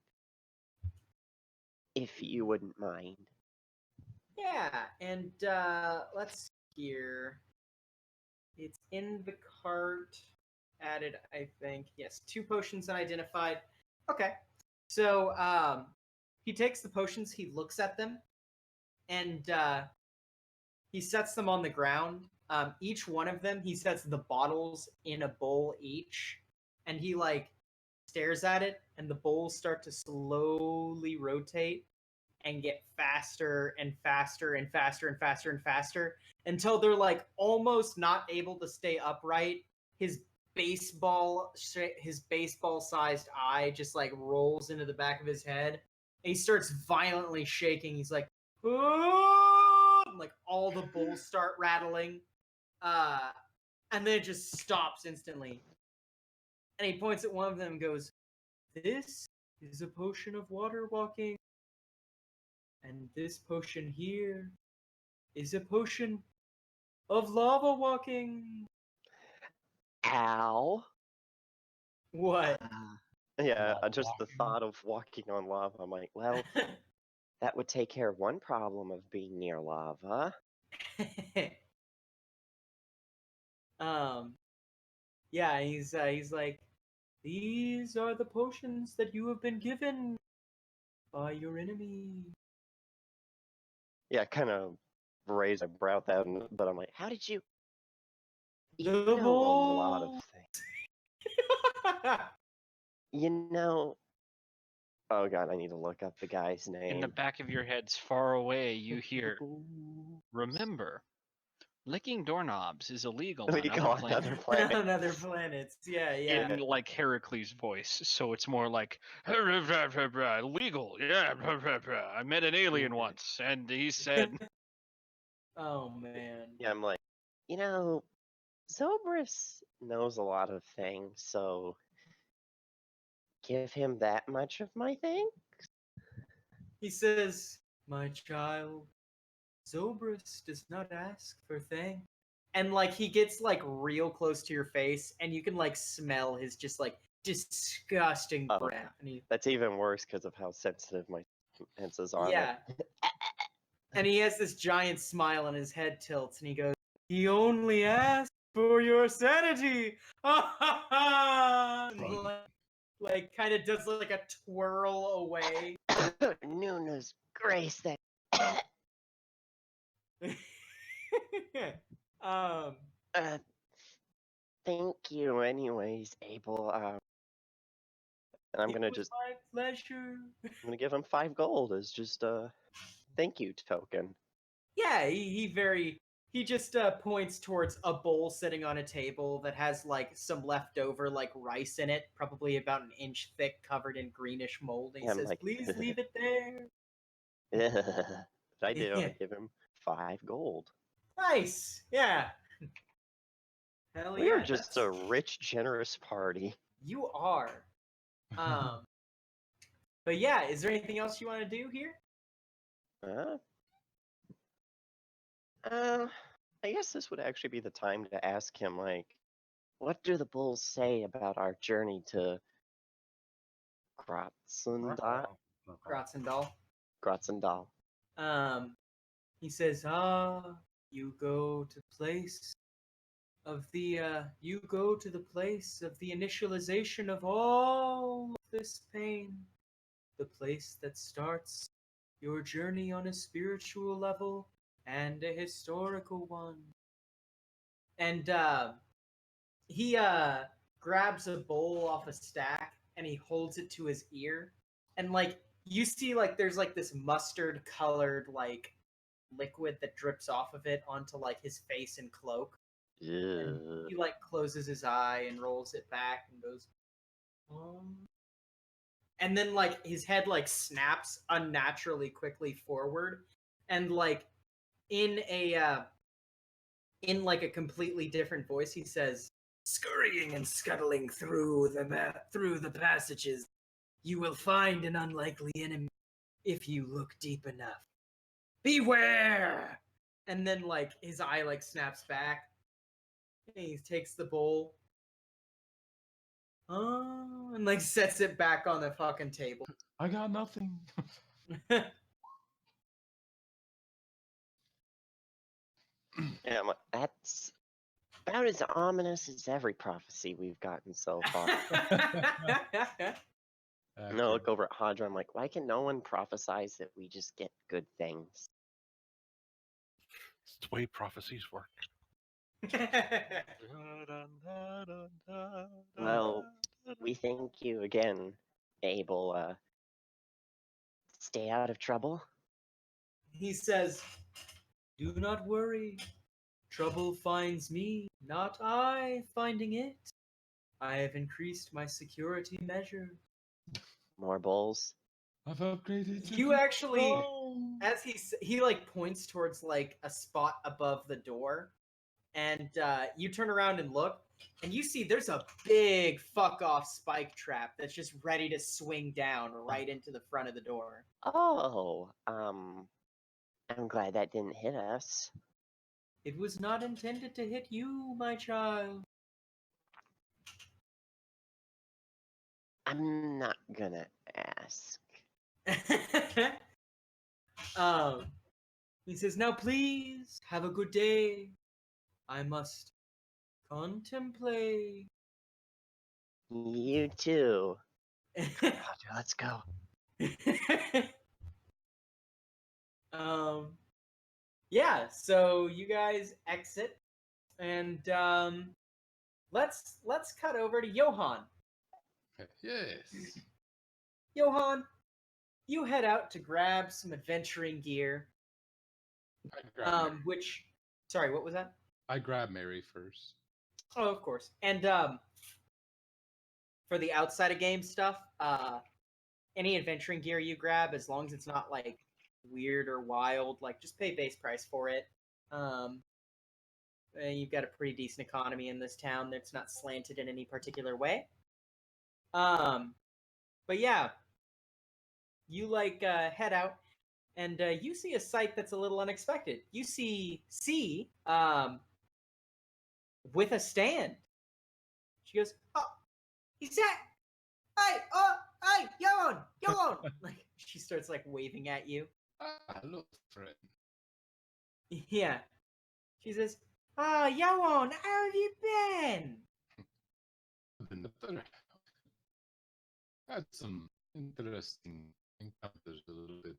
if you wouldn't mind. Yeah, and let's see here. It's in the cart. Added, I think. Yes, 2 potions unidentified. Okay. So he takes the potions, he looks at them, and he sets them on the ground. Each one of them, he sets the bottles in a bowl each, and he like stares at it, and the bowls start to slowly rotate and get faster and faster and faster and faster and faster until they're like almost not able to stay upright. His baseball-sized eye just like rolls into the back of his head. And he starts violently shaking. He's like, "Oh!" And, like all the bowls start rattling, and then it just stops instantly. And he points at one of them and goes, "This is a potion of water walking. And this potion here is a potion of lava walking." Ow. What? Yeah, Lava just the walking. thought of walking on lava, I'm like, well, that would take care of one problem of being near lava. Yeah, he's like, these are the potions that you have been given by your enemy. Yeah, kind of raise a brow at that, but I'm like, how did you? You The know a lot of bulls. things. You know, Oh god, I need to look up the guy's In name. the back of your heads, far away, you hear, remember, licking doorknobs is illegal on We go other on planets. other planet. On other planets. Yeah, yeah. In like Heracles' voice, so it's more like illegal. Yeah, I met an alien once, and he said, Oh man. Yeah, I'm like, Zobris knows a lot of things, so give him that much of my thing? He says, "My child, Zobris does not ask for things." And like he gets like real close to your face, and you can like smell his just like disgusting Oh, breath. And that's even worse because of how sensitive my senses are. yeah. And he has this giant smile, and his head tilts, and he goes, "He only asked for your sanity." Like kind of does like a twirl away. Nuna's grace that. um. Thank you, anyways, Abel. And I'm It gonna was just. my pleasure. I'm gonna give him 5 gold as just a thank you token. Yeah, he just points towards a bowl sitting on a table that has like some leftover like rice in it, probably about an inch thick, covered in greenish mold. And he I'm says, like- "Please leave it there." I do. I give him 5 gold. Nice. Yeah. Hell We yeah. are just a rich, generous party. You are. But yeah, is there anything else you want to do here? I guess this would actually be the time to ask him, like, what do the bulls say about our journey to Gratztundahl? Gratztundahl. He says, you go to place of the initialization of all this pain, the place that starts your journey on a spiritual level and a historical one. And he grabs a bowl off a stack and he holds it to his ear, and like you see like there's like this mustard colored like liquid that drips off of it onto like his face and cloak. And he like closes his eye and rolls it back and goes, and then like his head like snaps unnaturally quickly forward, and like in like a completely different voice he says, "Scurrying and scuttling through the passages, you will find an unlikely enemy if you look deep enough. Beware!" And then like his eye like snaps back. And he takes the bowl. And like sets it back on the fucking table. I got nothing. Yeah, that's about as ominous as every prophecy we've gotten so far. No, I look over at Hadra, I'm like, why can no one prophesize that we just get good things? It's the way prophecies work. Well, we thank you again, Abel. Stay out of trouble. He says, "Do not worry. Trouble finds me, not I finding it. I have increased my security measures." More bowls. I've upgraded. You actually, as he like points towards like a spot above the door, and you turn around and look, and you see there's a big fuck off spike trap that's just ready to swing down right into the front of the door. Oh, I'm glad that didn't hit us. It was not intended to hit you, my child. I'm not gonna ask. He says, "Now please have a good day. I must contemplate." You too. Roger, let's go. Yeah, so you guys exit, and let's cut over to Johan. Yes. Johan, you head out to grab some adventuring gear. I grab Mary. Sorry, what was that? I grab Mary first. Oh, of course. And for the outside of game stuff, any adventuring gear you grab, as long as it's not like weird or wild, like just pay base price for it. You've got a pretty decent economy in this town that's not slanted in any particular way. But yeah, you head out, and you see a sight that's a little unexpected. You see with a stand. She goes, "Oh, he's that? Hey, yo on!" Like she starts like waving at you. Hello, friend. Yeah, she says, Yoan, how have you been? Had some interesting encounters a little bit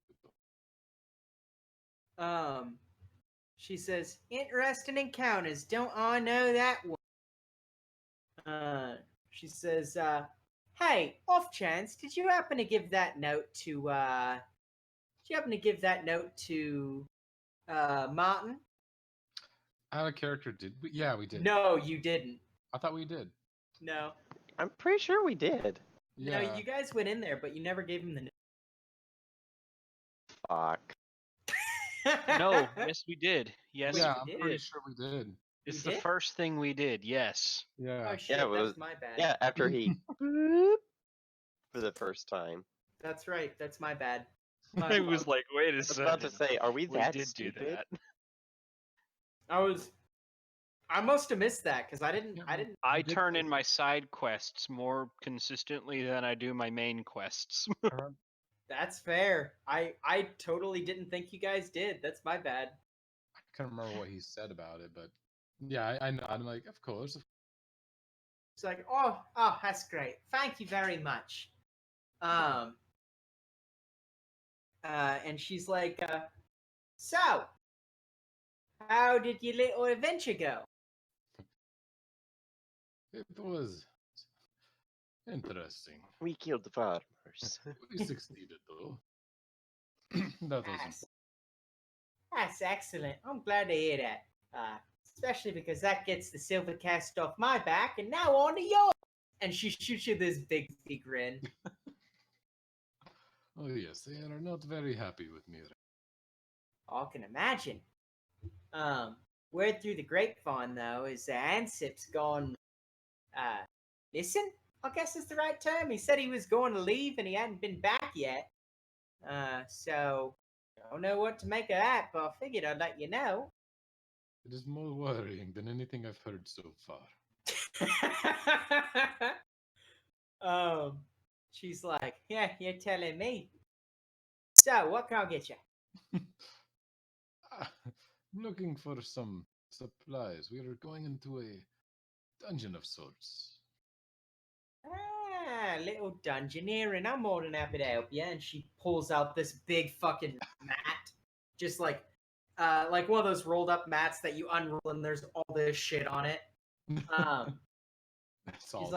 ago. She says, interesting encounters. Don't I know that one? She says, hey, off chance, did you happen to give that note to, Martin? Out of character, did we? Yeah, we did. No, you didn't. I thought we did. No. I'm pretty sure we did. Yeah. No, you guys went in there, but you never gave him the note. Fuck. No, yes, we did. Yes, Yeah, we I'm pretty did. sure we did. It's You the did? first thing we did. Yes. Yeah. Oh shit, Yeah, it was- that's my bad. Yeah, after he boop for the first time. That's right, that's my bad. I was like, wait a I was second. about to say, are we that did stupid? do that. I must have missed that because I didn't. I turn in my side quests more consistently than I do my main quests. That's fair. I totally didn't think you guys did. That's my bad. I can't remember what he said about it, but yeah, I know. I'm like, of course. It's like, oh, that's great. Thank you very much. And she's like, so, how did your little adventure go? It was interesting. We killed the farmers. We succeeded, though. That was That's excellent. I'm glad to hear that. Especially because that gets the silver cast off my back, and now on to yours. And she shoots you this big grin. Oh yes, they are not very happy with me. I can imagine. Word through the grapevine, though, is Ansip's gone, listen, I guess is the right term. He said he was going to leave and he hadn't been back yet. So, I don't know what to make of that, but I figured I'd let you know. It is more worrying than anything I've heard so far. She's like, yeah, you're telling me. So, what can I get you? I'm looking for some supplies. We are going into a dungeon of sorts. Little dungeoneering. I'm more than happy to help you. And she pulls out this big fucking mat. Just like one of those rolled up mats that you unroll and there's all this shit on it. That's all.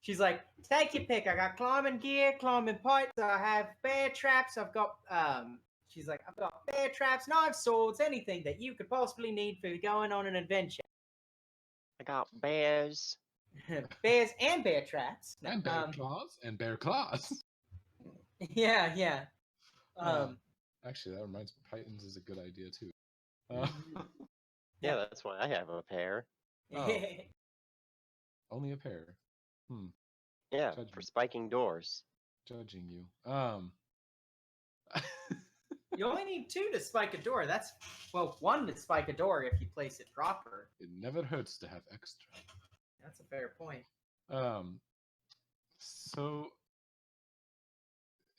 She's like, take your pick. I got climbing gear, climbing pipes. I have bear traps. I've got she's like, I've got bear traps, knives, swords, anything that you could possibly need for going on an adventure. I got bears. Bears and bear traps. No, And bear claws. And bear claws. Yeah. Actually, that reminds me, Titans is a good idea too. Yeah, that's why I have a pair. Oh. Only a pair. Yeah, Judging. for spiking doors. Judging you. You only need 2 to spike a door. That's, well, 1 to spike a door if you place it proper. It never hurts to have extra. That's a fair point. So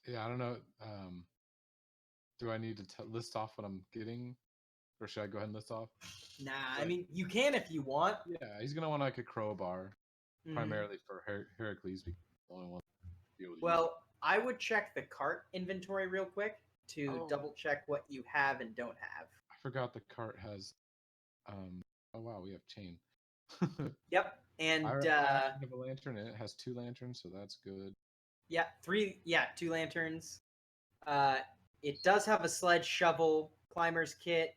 yeah, I don't know. Do I need to list off what I'm getting, or should I go ahead and list off? Nah, I mean, you can if you want. Yeah, he's gonna want like a crowbar, primarily for Heracles, because he's the only one. Well, I would check the cart inventory real quick to double check what you have and don't have. I forgot the cart has. Oh wow, we have chain. Yep, and I have a lantern, and it has 2 lanterns, so that's good. Yeah, 3. Yeah, 2 lanterns. It does have a sledge, shovel, climber's kit,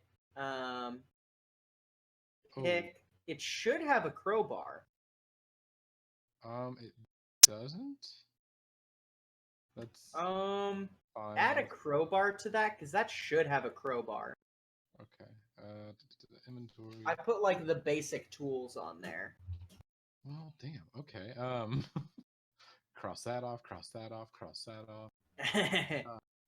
pick. It should have a crowbar. It doesn't. That's Add fine. a crowbar to that because that should have a crowbar. Okay. Inventory. I put like the basic tools on there. Well, damn. Okay. Cross that off. Cross that off. Cross that off.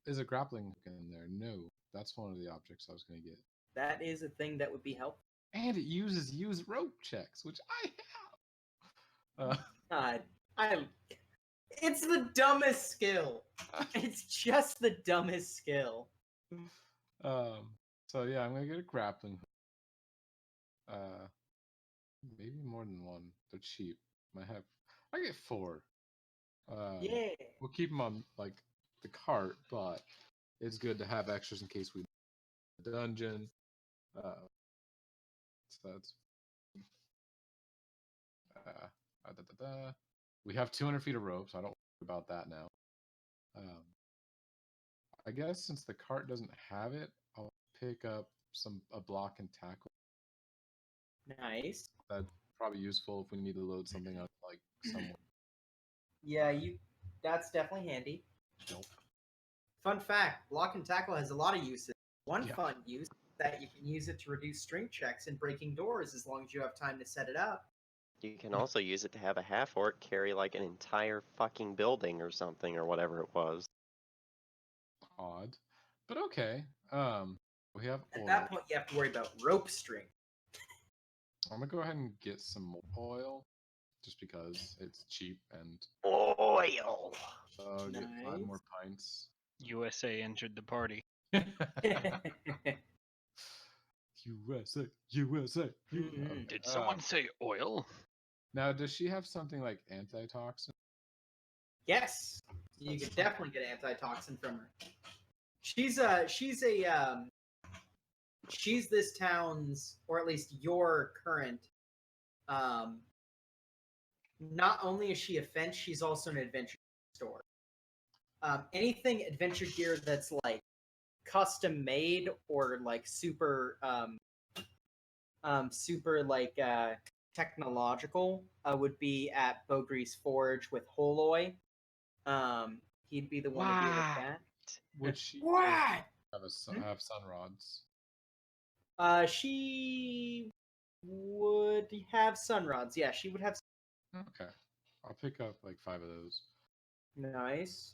Is a grappling hook in there? No. That's one of the objects I was going to get. That is a thing that would be helpful. And it uses use rope checks, which I have. God, it's the dumbest skill. It's just the dumbest skill. So yeah, I'm gonna get a grappling hook. Maybe more than one. They're cheap. I get 4. Yeah. We'll keep them on like the cart, but it's good to have extras in case we the dungeon. So that's we have 200 feet of rope, so I don't worry about that now. I guess since the cart doesn't have it, I'll pick up a block and tackle. Nice. That's probably useful if we need to load something up like somewhere. Yeah, that's definitely handy. Nope. Fun fact, block and tackle has a lot of uses. One fun use that you can use it to reduce strength checks and breaking doors as long as you have time to set it up. You can also use it to have a half-orc carry like an entire fucking building or something or whatever it was. Odd. But okay. We have oil. At that point, you have to worry about rope string. I'm gonna go ahead and get some more oil, just because it's cheap and oil. Get 5 more pints. USA entered the party. USA, USA. Mm-hmm. Did someone say oil? Now, does she have something like antitoxin? Yes, you can definitely get antitoxin from her. She's this town's, or at least your current. Not only is she a fence, she's also an adventure store. Anything adventure gear that's like custom made or like super like technological would be at Bogre's Forge with Holoy. He'd be the one to deal with that. Would she What? have sun rods? She would have sun rods. Yeah, she would have. Okay, I'll pick up like 5 of those. Nice.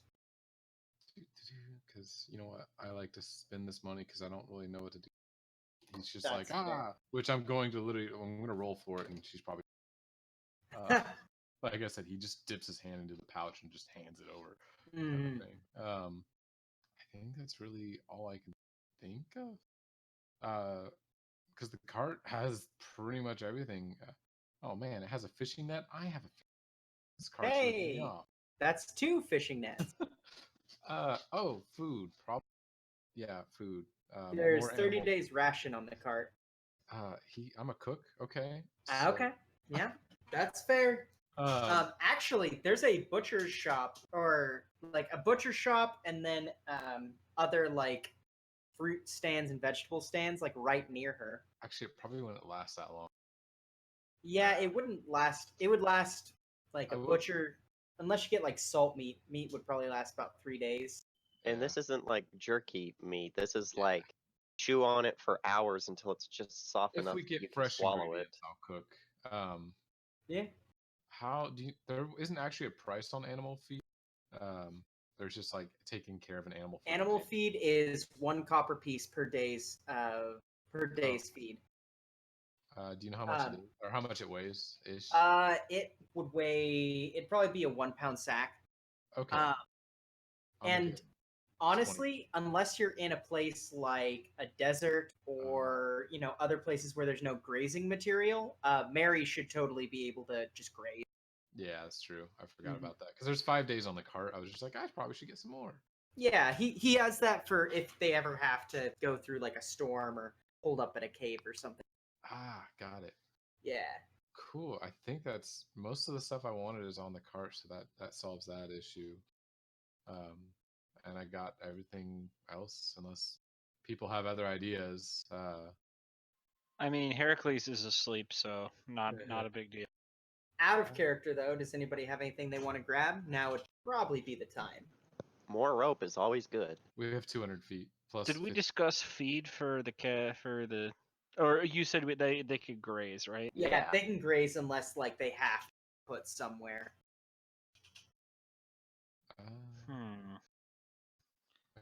Because you know what, I like to spend this money because I don't really know what to do. He's just That's like fair. which I'm going to roll for it, and she's probably. Like I said, he just dips his hand into the pouch and just hands it over. Mm-hmm. I think that's really all I can think of. Because the cart has pretty much everything. Oh man, it has a fishing net. I have a. This cart's ripping me off. That's 2 fishing nets. Food. Food. There's 30 days ration on the cart. I'm a cook. Okay. Okay. Yeah, that's fair. Actually, there's a butcher's shop, or like a butcher shop, and then other like fruit stands and vegetable stands, like right near her. Actually, it probably wouldn't last that long. Yeah, it wouldn't last. It would last like a butcher, unless you get like salt meat. Meat would probably last about 3 days. And this isn't like jerky meat. This is like chew on it for hours until it's just soft enough If we you get can fresh swallow it. ingredients, I'll cook. Yeah. How do you? There isn't actually a price on animal feed. There's just like taking care of an animal. Animal feed is 1 copper piece per day's feed. Do you know how much it is, or how much it weighs? Ish. It would weigh. It'd probably be a 1 pound sack. Okay. And honestly, unless you're in a place like a desert or other places where there's no grazing material, Mary should totally be able to just graze. Yeah, that's true. I forgot about that because there's 5 days on the cart. I was just like, I probably should get some more. Yeah, he has that for if they ever have to go through like a storm or hold up at a cave or something. Got it. Yeah. Cool. I think that's most of the stuff I wanted is on the cart, so that solves that issue. and I got everything else. Unless people have other ideas. I mean, Heracles is asleep, so not a big deal. Out of character, though, does anybody have anything they want to grab? Now would probably be the time. More rope is always good. We have 200 feet plus. Did we 50. discuss feed for the? Or you said they could graze, right? Yeah, Yeah. they can graze unless like they have to put somewhere.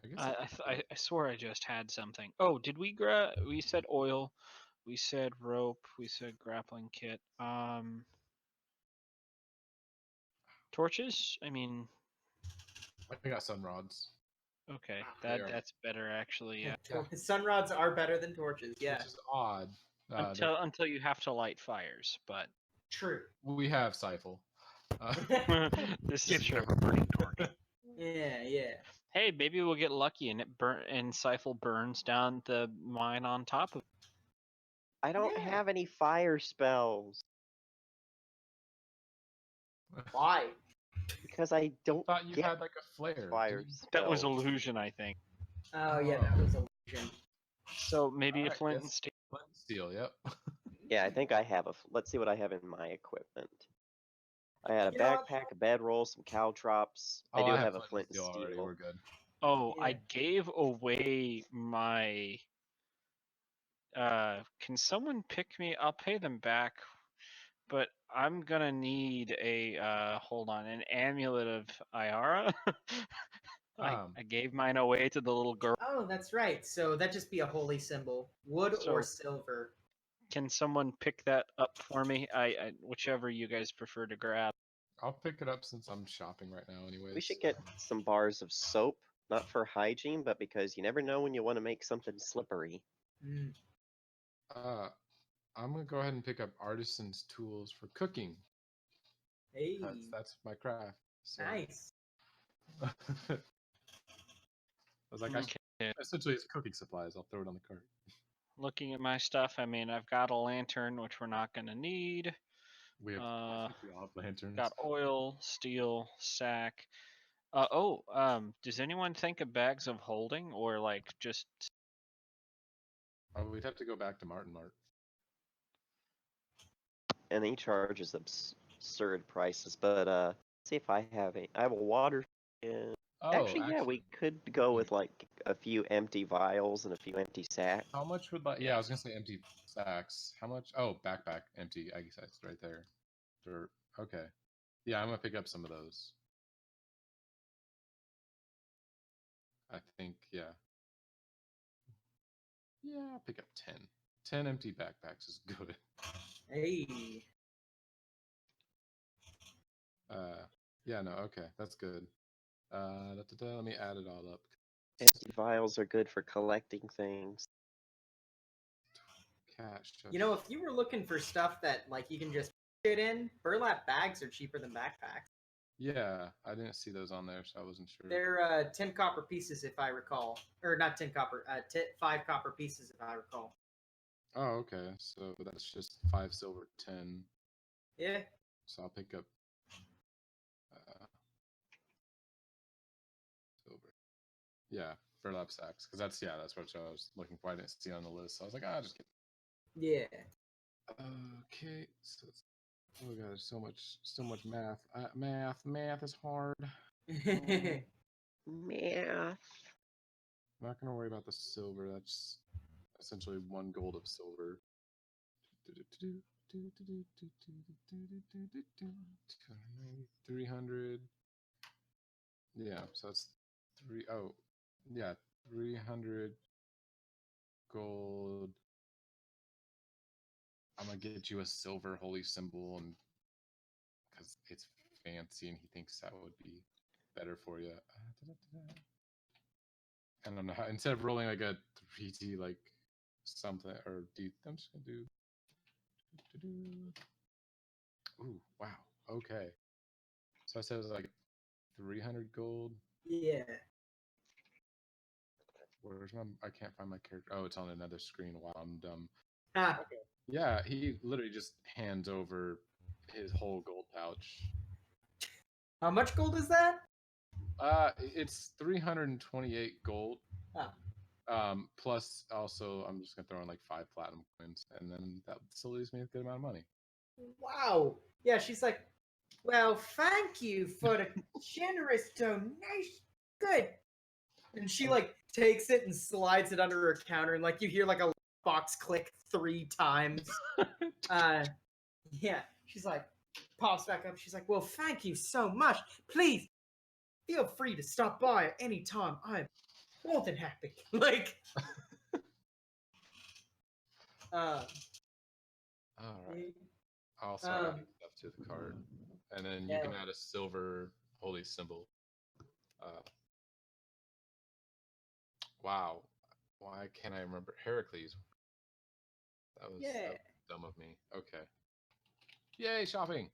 I guess I swore I just had something. Oh, did we we said oil, we said rope, we said grappling kit. Torches? I mean, I got sun rods. okay, They are- that's better actually. Yeah. Sun rods are better than torches. Yeah, Which is odd. Until you have to light fires, but true. We have Sifle. this is It's true. never burning torch. Yeah. Hey, maybe we'll get lucky and Sifle burns down the mine on top of. I don't Yeah. have any fire spells Why? because I don't thought you get had like a flare. fire didn't you? That was spells. illusion, I think. Oh yeah, that was illusion. So maybe a Alright, flint yes. and steel. Flint and steel. Yep. Yeah, I think I have a. Let's see what I have in my equipment. I had a You know what? backpack, a bedroll, some caltrops. I Oh, do I have a flint and already. steel. We're good. Oh, Yeah. I gave away my. Can someone pick me? I'll pay them back, but I'm gonna need a. Hold on, an amulet of Iara. I gave mine away to the little girl. Oh, that's right. So that just be a holy symbol, wood or So- silver. Can someone pick that up for me? I whichever you guys prefer to grab. I'll pick it up since I'm shopping right now. Anyways. We should get some bars of soap, not for hygiene, but because you never know when you want to make something slippery. Mm. I'm gonna go ahead and pick up artisan's tools for cooking. Hey, That's my craft. So. nice. I was like, Okay. essentially, it's cooking supplies. I'll throw it on the cart. Looking at my stuff, I mean, I've got a lantern, which we're not gonna need. We have, Uh, we all have lanterns. Got oil, steel, sack. Does anyone think of bags of holding or like just? Oh, we'd have to go back to Martin Mart. And he charges absurd prices. But see if I have a. I have a water. Oh, Actually, yeah, we could go with like a few empty vials and a few empty sacks. How much would like? Yeah, I was gonna say empty sacks. How much? Oh, backpack empty. I guess that's right there. Okay. Yeah, I'm gonna pick up some of those. I think, yeah. Yeah, I'll pick up 10. 10 empty backpacks is good. Hey. Yeah, no, okay, that's good. Let me add it all up. Empty vials are good for collecting things. Cash. You know, if you were looking for stuff that like you can just put it in, burlap bags are cheaper than backpacks. Yeah, I didn't see those on there, so I wasn't sure. They're 10 copper pieces, if I recall, or not 10 copper, 5 copper pieces, if I recall. Oh, okay. So that's just 5 silver, 10. Yeah. So I'll pick up silver. Yeah, burlap sacks, because that's what I was looking for. I didn't see it on the list, so I was like, just get. Yeah. Okay, so oh god, there's so much math. Math is hard. Math. I'm not gonna worry about the silver. That's essentially 1 gold of silver. 300. Yeah, so that's 300 gold. I'm gonna get you a silver holy symbol, and because it's fancy, and he thinks that would be better for you. I don't know how. Instead of rolling like a 3D like something, or I'm just gonna do. Ooh, wow. Okay. So I said it was like 300 gold. Yeah. Where's my? I can't find my character. Oh, it's on another screen. Wow, I'm dumb. Ah. Okay. Yeah, he literally just hands over his whole gold pouch. How much gold is that? It's 328 gold. Oh. Plus also I'm just gonna throw in like 5 platinum coins, and then that still leaves me with a good amount of money. Wow. Yeah, she's like, well, thank you for the generous donation. Good. And she like takes it and slides it under her counter, and like you hear like a box click 3 times. Yeah, she's like, pops back up. She's like, well, thank you so much. Please feel free to stop by at any time. I'm more than happy. Like, All right. I'll start adding stuff to the cart, and then you can add a silver holy symbol. Wow, why can't I remember Heracles? That was dumb of me. Okay. Yay, shopping!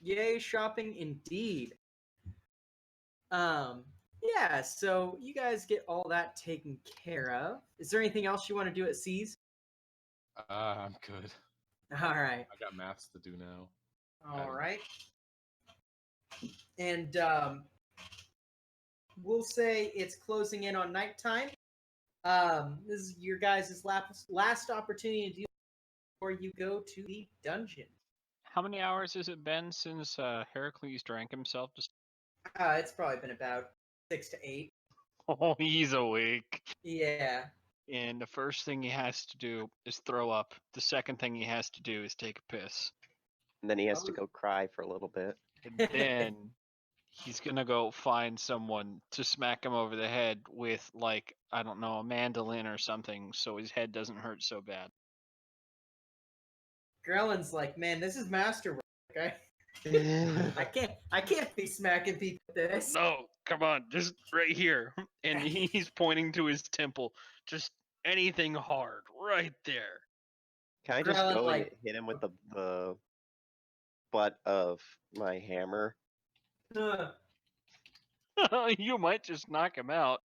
Yay, shopping indeed. Yeah, so you guys get all that taken care of. Is there anything else you want to do at C's? I'm good. All right. I got maths to do now. All right. And we'll say it's closing in on nighttime. This is your guys' last opportunity to do before you go to the dungeon. How many hours has it been since Heracles drank himself? It's probably been about 6 to 8. Oh, he's awake. Yeah. And the first thing he has to do is throw up. The second thing he has to do is take a piss. And then he has to go cry for a little bit. And then he's gonna go find someone to smack him over the head with, like, I don't know, a mandolin or something, so his head doesn't hurt so bad. Grellin's like, man, this is masterwork. Okay? I can't be smacking people with this. No, come on, just right here. And he's pointing to his temple. Just anything hard, right there. Can I just go and hit him with the butt of my hammer? You might just knock him out.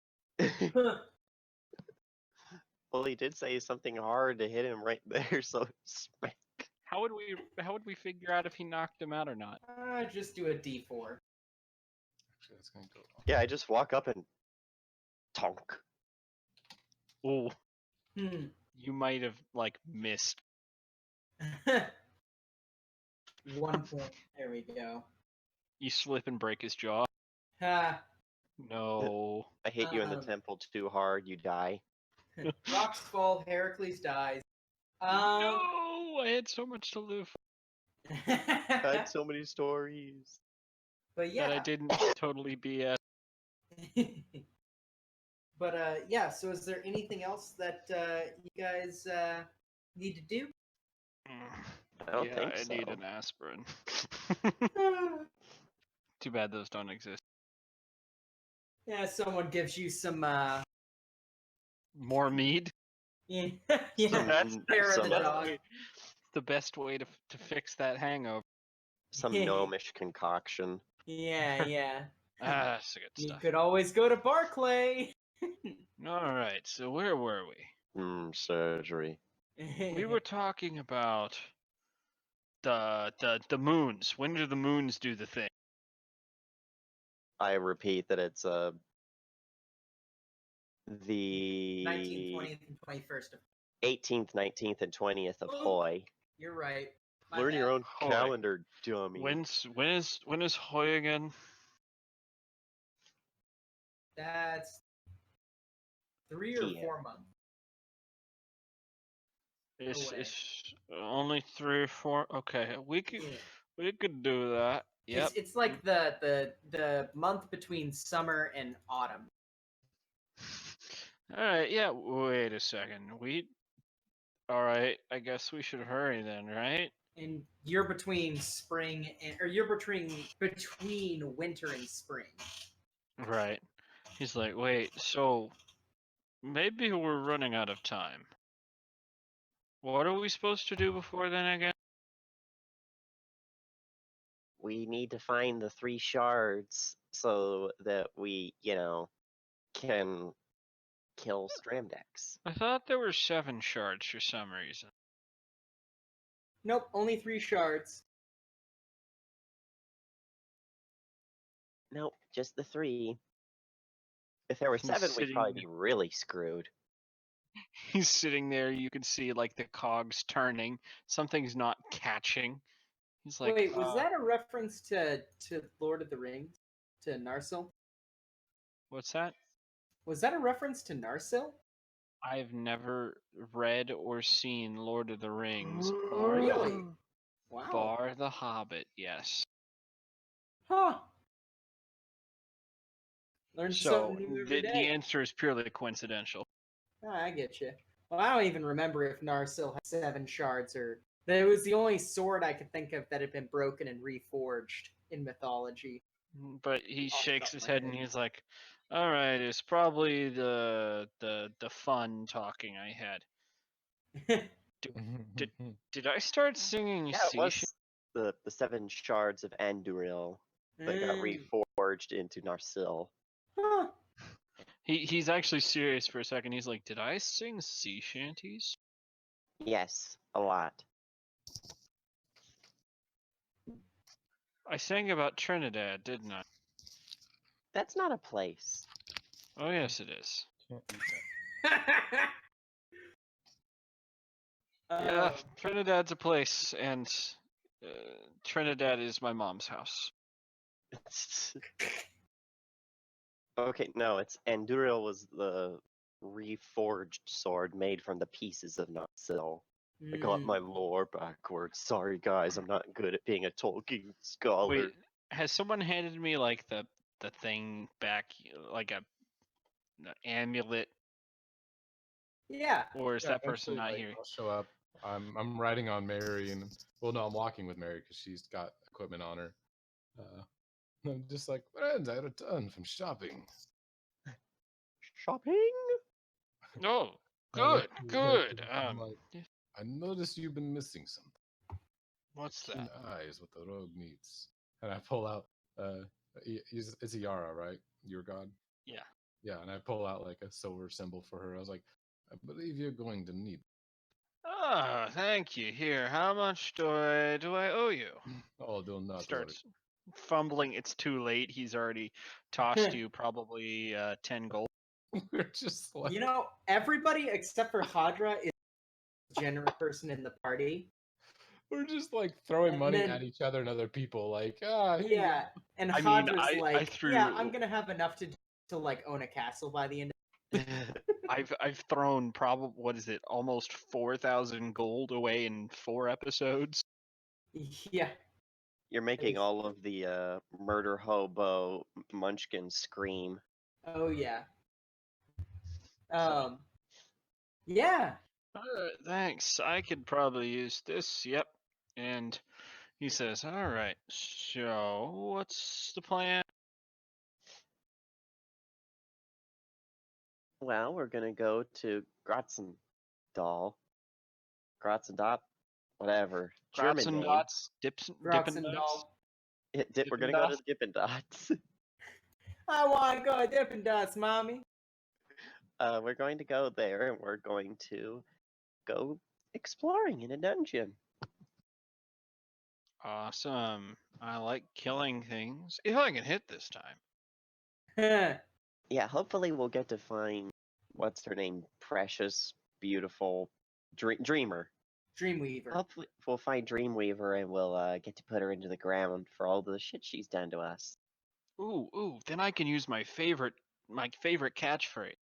Well, he did say something hard to hit him right there, so smack. How would we figure out if he knocked him out or not? Just do a D4. Actually, that's gonna go. Yeah, I just walk up and tonk. Oh. You might have like missed. 1 point. There we go. You slip and break his jaw. No. I hit you in the temple too hard, you die. Rocks fall, Heracles dies. No, I had so much to live. I had so many stories. But yeah. That I didn't totally BS. But yeah, so is there anything else that you guys need to do? I don't think so. I need an aspirin. Too bad those don't exist. Yeah, someone gives you some more mead? Yeah, that's the best way to fix that hangover. Some gnomish concoction. Yeah. That's good stuff. You could always go to Barclay. Alright, so where were we? Surgery. We were talking about the moons. When do the moons do the thing? I repeat that it's the 19th, 20th, and 21st of 18th, 19th, and 20th of Hoy. You're right. Learn your own calendar, dummy. When is Hoy again? That's 3 or 4 months. It's only 3 or 4. Okay, we could do that. Yep. It's like the month between summer and autumn. All right. Yeah. Wait a second. All right. I guess we should hurry then, right? And you're between spring or you're between winter and spring. Right. He's like, wait. So maybe we're running out of time. What are we supposed to do before then again? We need to find the 3 shards so that we, can kill Stramdex. I thought there were 7 shards for some reason. Nope, only 3 shards. Nope, just the 3. If there were He's 7, we'd sitting probably there. be really screwed. He's sitting there. You can see like the cogs turning. Something's not catching. He's like, Wait, was that a reference to Lord of the Rings? To Narsil? what's that? Was that a reference to Narsil? I've never read or seen Lord of the Rings. Really? Wow. Bar the Hobbit, yes. Huh. Learn So something new every the day. answer is purely coincidental. Oh, I get you. Well, I don't even remember if Narsil had 7 shards or... It was the only sword I could think of that had been broken and reforged in mythology. But he Off the shakes top his of my head and head. he's like, "All right, it's probably the fun talking I had. Did I start singing Yeah, it sea was the 7 shards of Anduril that got reforged into Narsil. Huh. He's actually serious for a second. He's like, "Did I sing sea shanties?" Yes, a lot. I sang about Trinidad, didn't I? That's not a place. Oh yes, it is. Can't eat that. Yeah, Trinidad's a place, and Trinidad is my mom's house. Okay, no, it's Anduril was the reforged sword made from the pieces of Narsil. I got my lore backwards. Sorry, guys, I'm not good at being a Tolkien scholar. Wait, has someone handed me like the thing back, like an amulet, Yeah. or is Yeah, that person eventually, not like, here? I'll show up. I'm riding on Mary, and well, no, I'm walking with Mary because she's got equipment on her. I'm just like, friends, I returned from shopping. Shopping? Oh, I look good, through her, good. I'm like, I noticed you've been missing something. What's Keen that? eye is what the rogue needs. And I pull out, it's a Yara, right? Your god? Yeah. Yeah, and I pull out like a silver symbol for her. I was like, I believe you're going to need. Ah, thank you. Here, how much do I owe you? Oh, do not worry. Starts fumbling. It's too late. He's already tossed you probably 10 gold. We're just like, You know, everybody except for Hadra is a generous person in the party. we're just like throwing And money then- at each other and other people. Like, here you Yeah, and I mean, Hadra's I like, threw- yeah, I'm gonna have enough to like own a castle by the end. I've thrown probably, what is it, almost 4,000 gold away in 4 episodes. Yeah. You're making all of the murder hobo munchkins scream. Oh yeah. So- Yeah. Alright, thanks. I could probably use this. Yep. And he says, "Alright, so what's the plan?" Well, we're gonna go to Gratztundahl. Whatever. Grots German and name. dots, Dippin' dots. Gratztundahl. We're gonna go to the Dippin' Dots. I want to go to Dippin' Dots, mommy. We're going to go there, and we're going to go exploring in a dungeon. Awesome. I like killing things. If I can hit this time. Yeah, hopefully we'll get to find, what's her name? Precious, beautiful, Dreamer. Dreamweaver. Hopefully we'll find Dreamweaver and we'll get to put her into the ground for all the shit she's done to us. Ooh, then I can use my favorite catchphrase.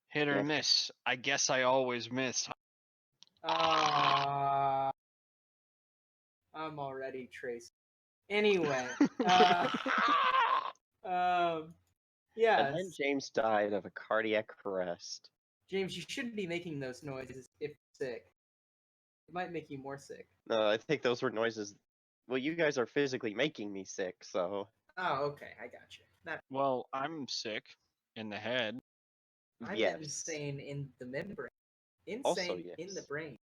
Hit or Yeah. miss. I guess I always miss. I'm already traced. Anyway, yeah. And then James died of a cardiac arrest. James, you shouldn't be making those noises if sick. It might make you more sick. No, I think those were noises. Well, you guys are physically making me sick, so. Oh, okay, I got you. Well, I'm sick in the head. I'm Yes. insane in the membrane. Insane Also, in the yes. brain.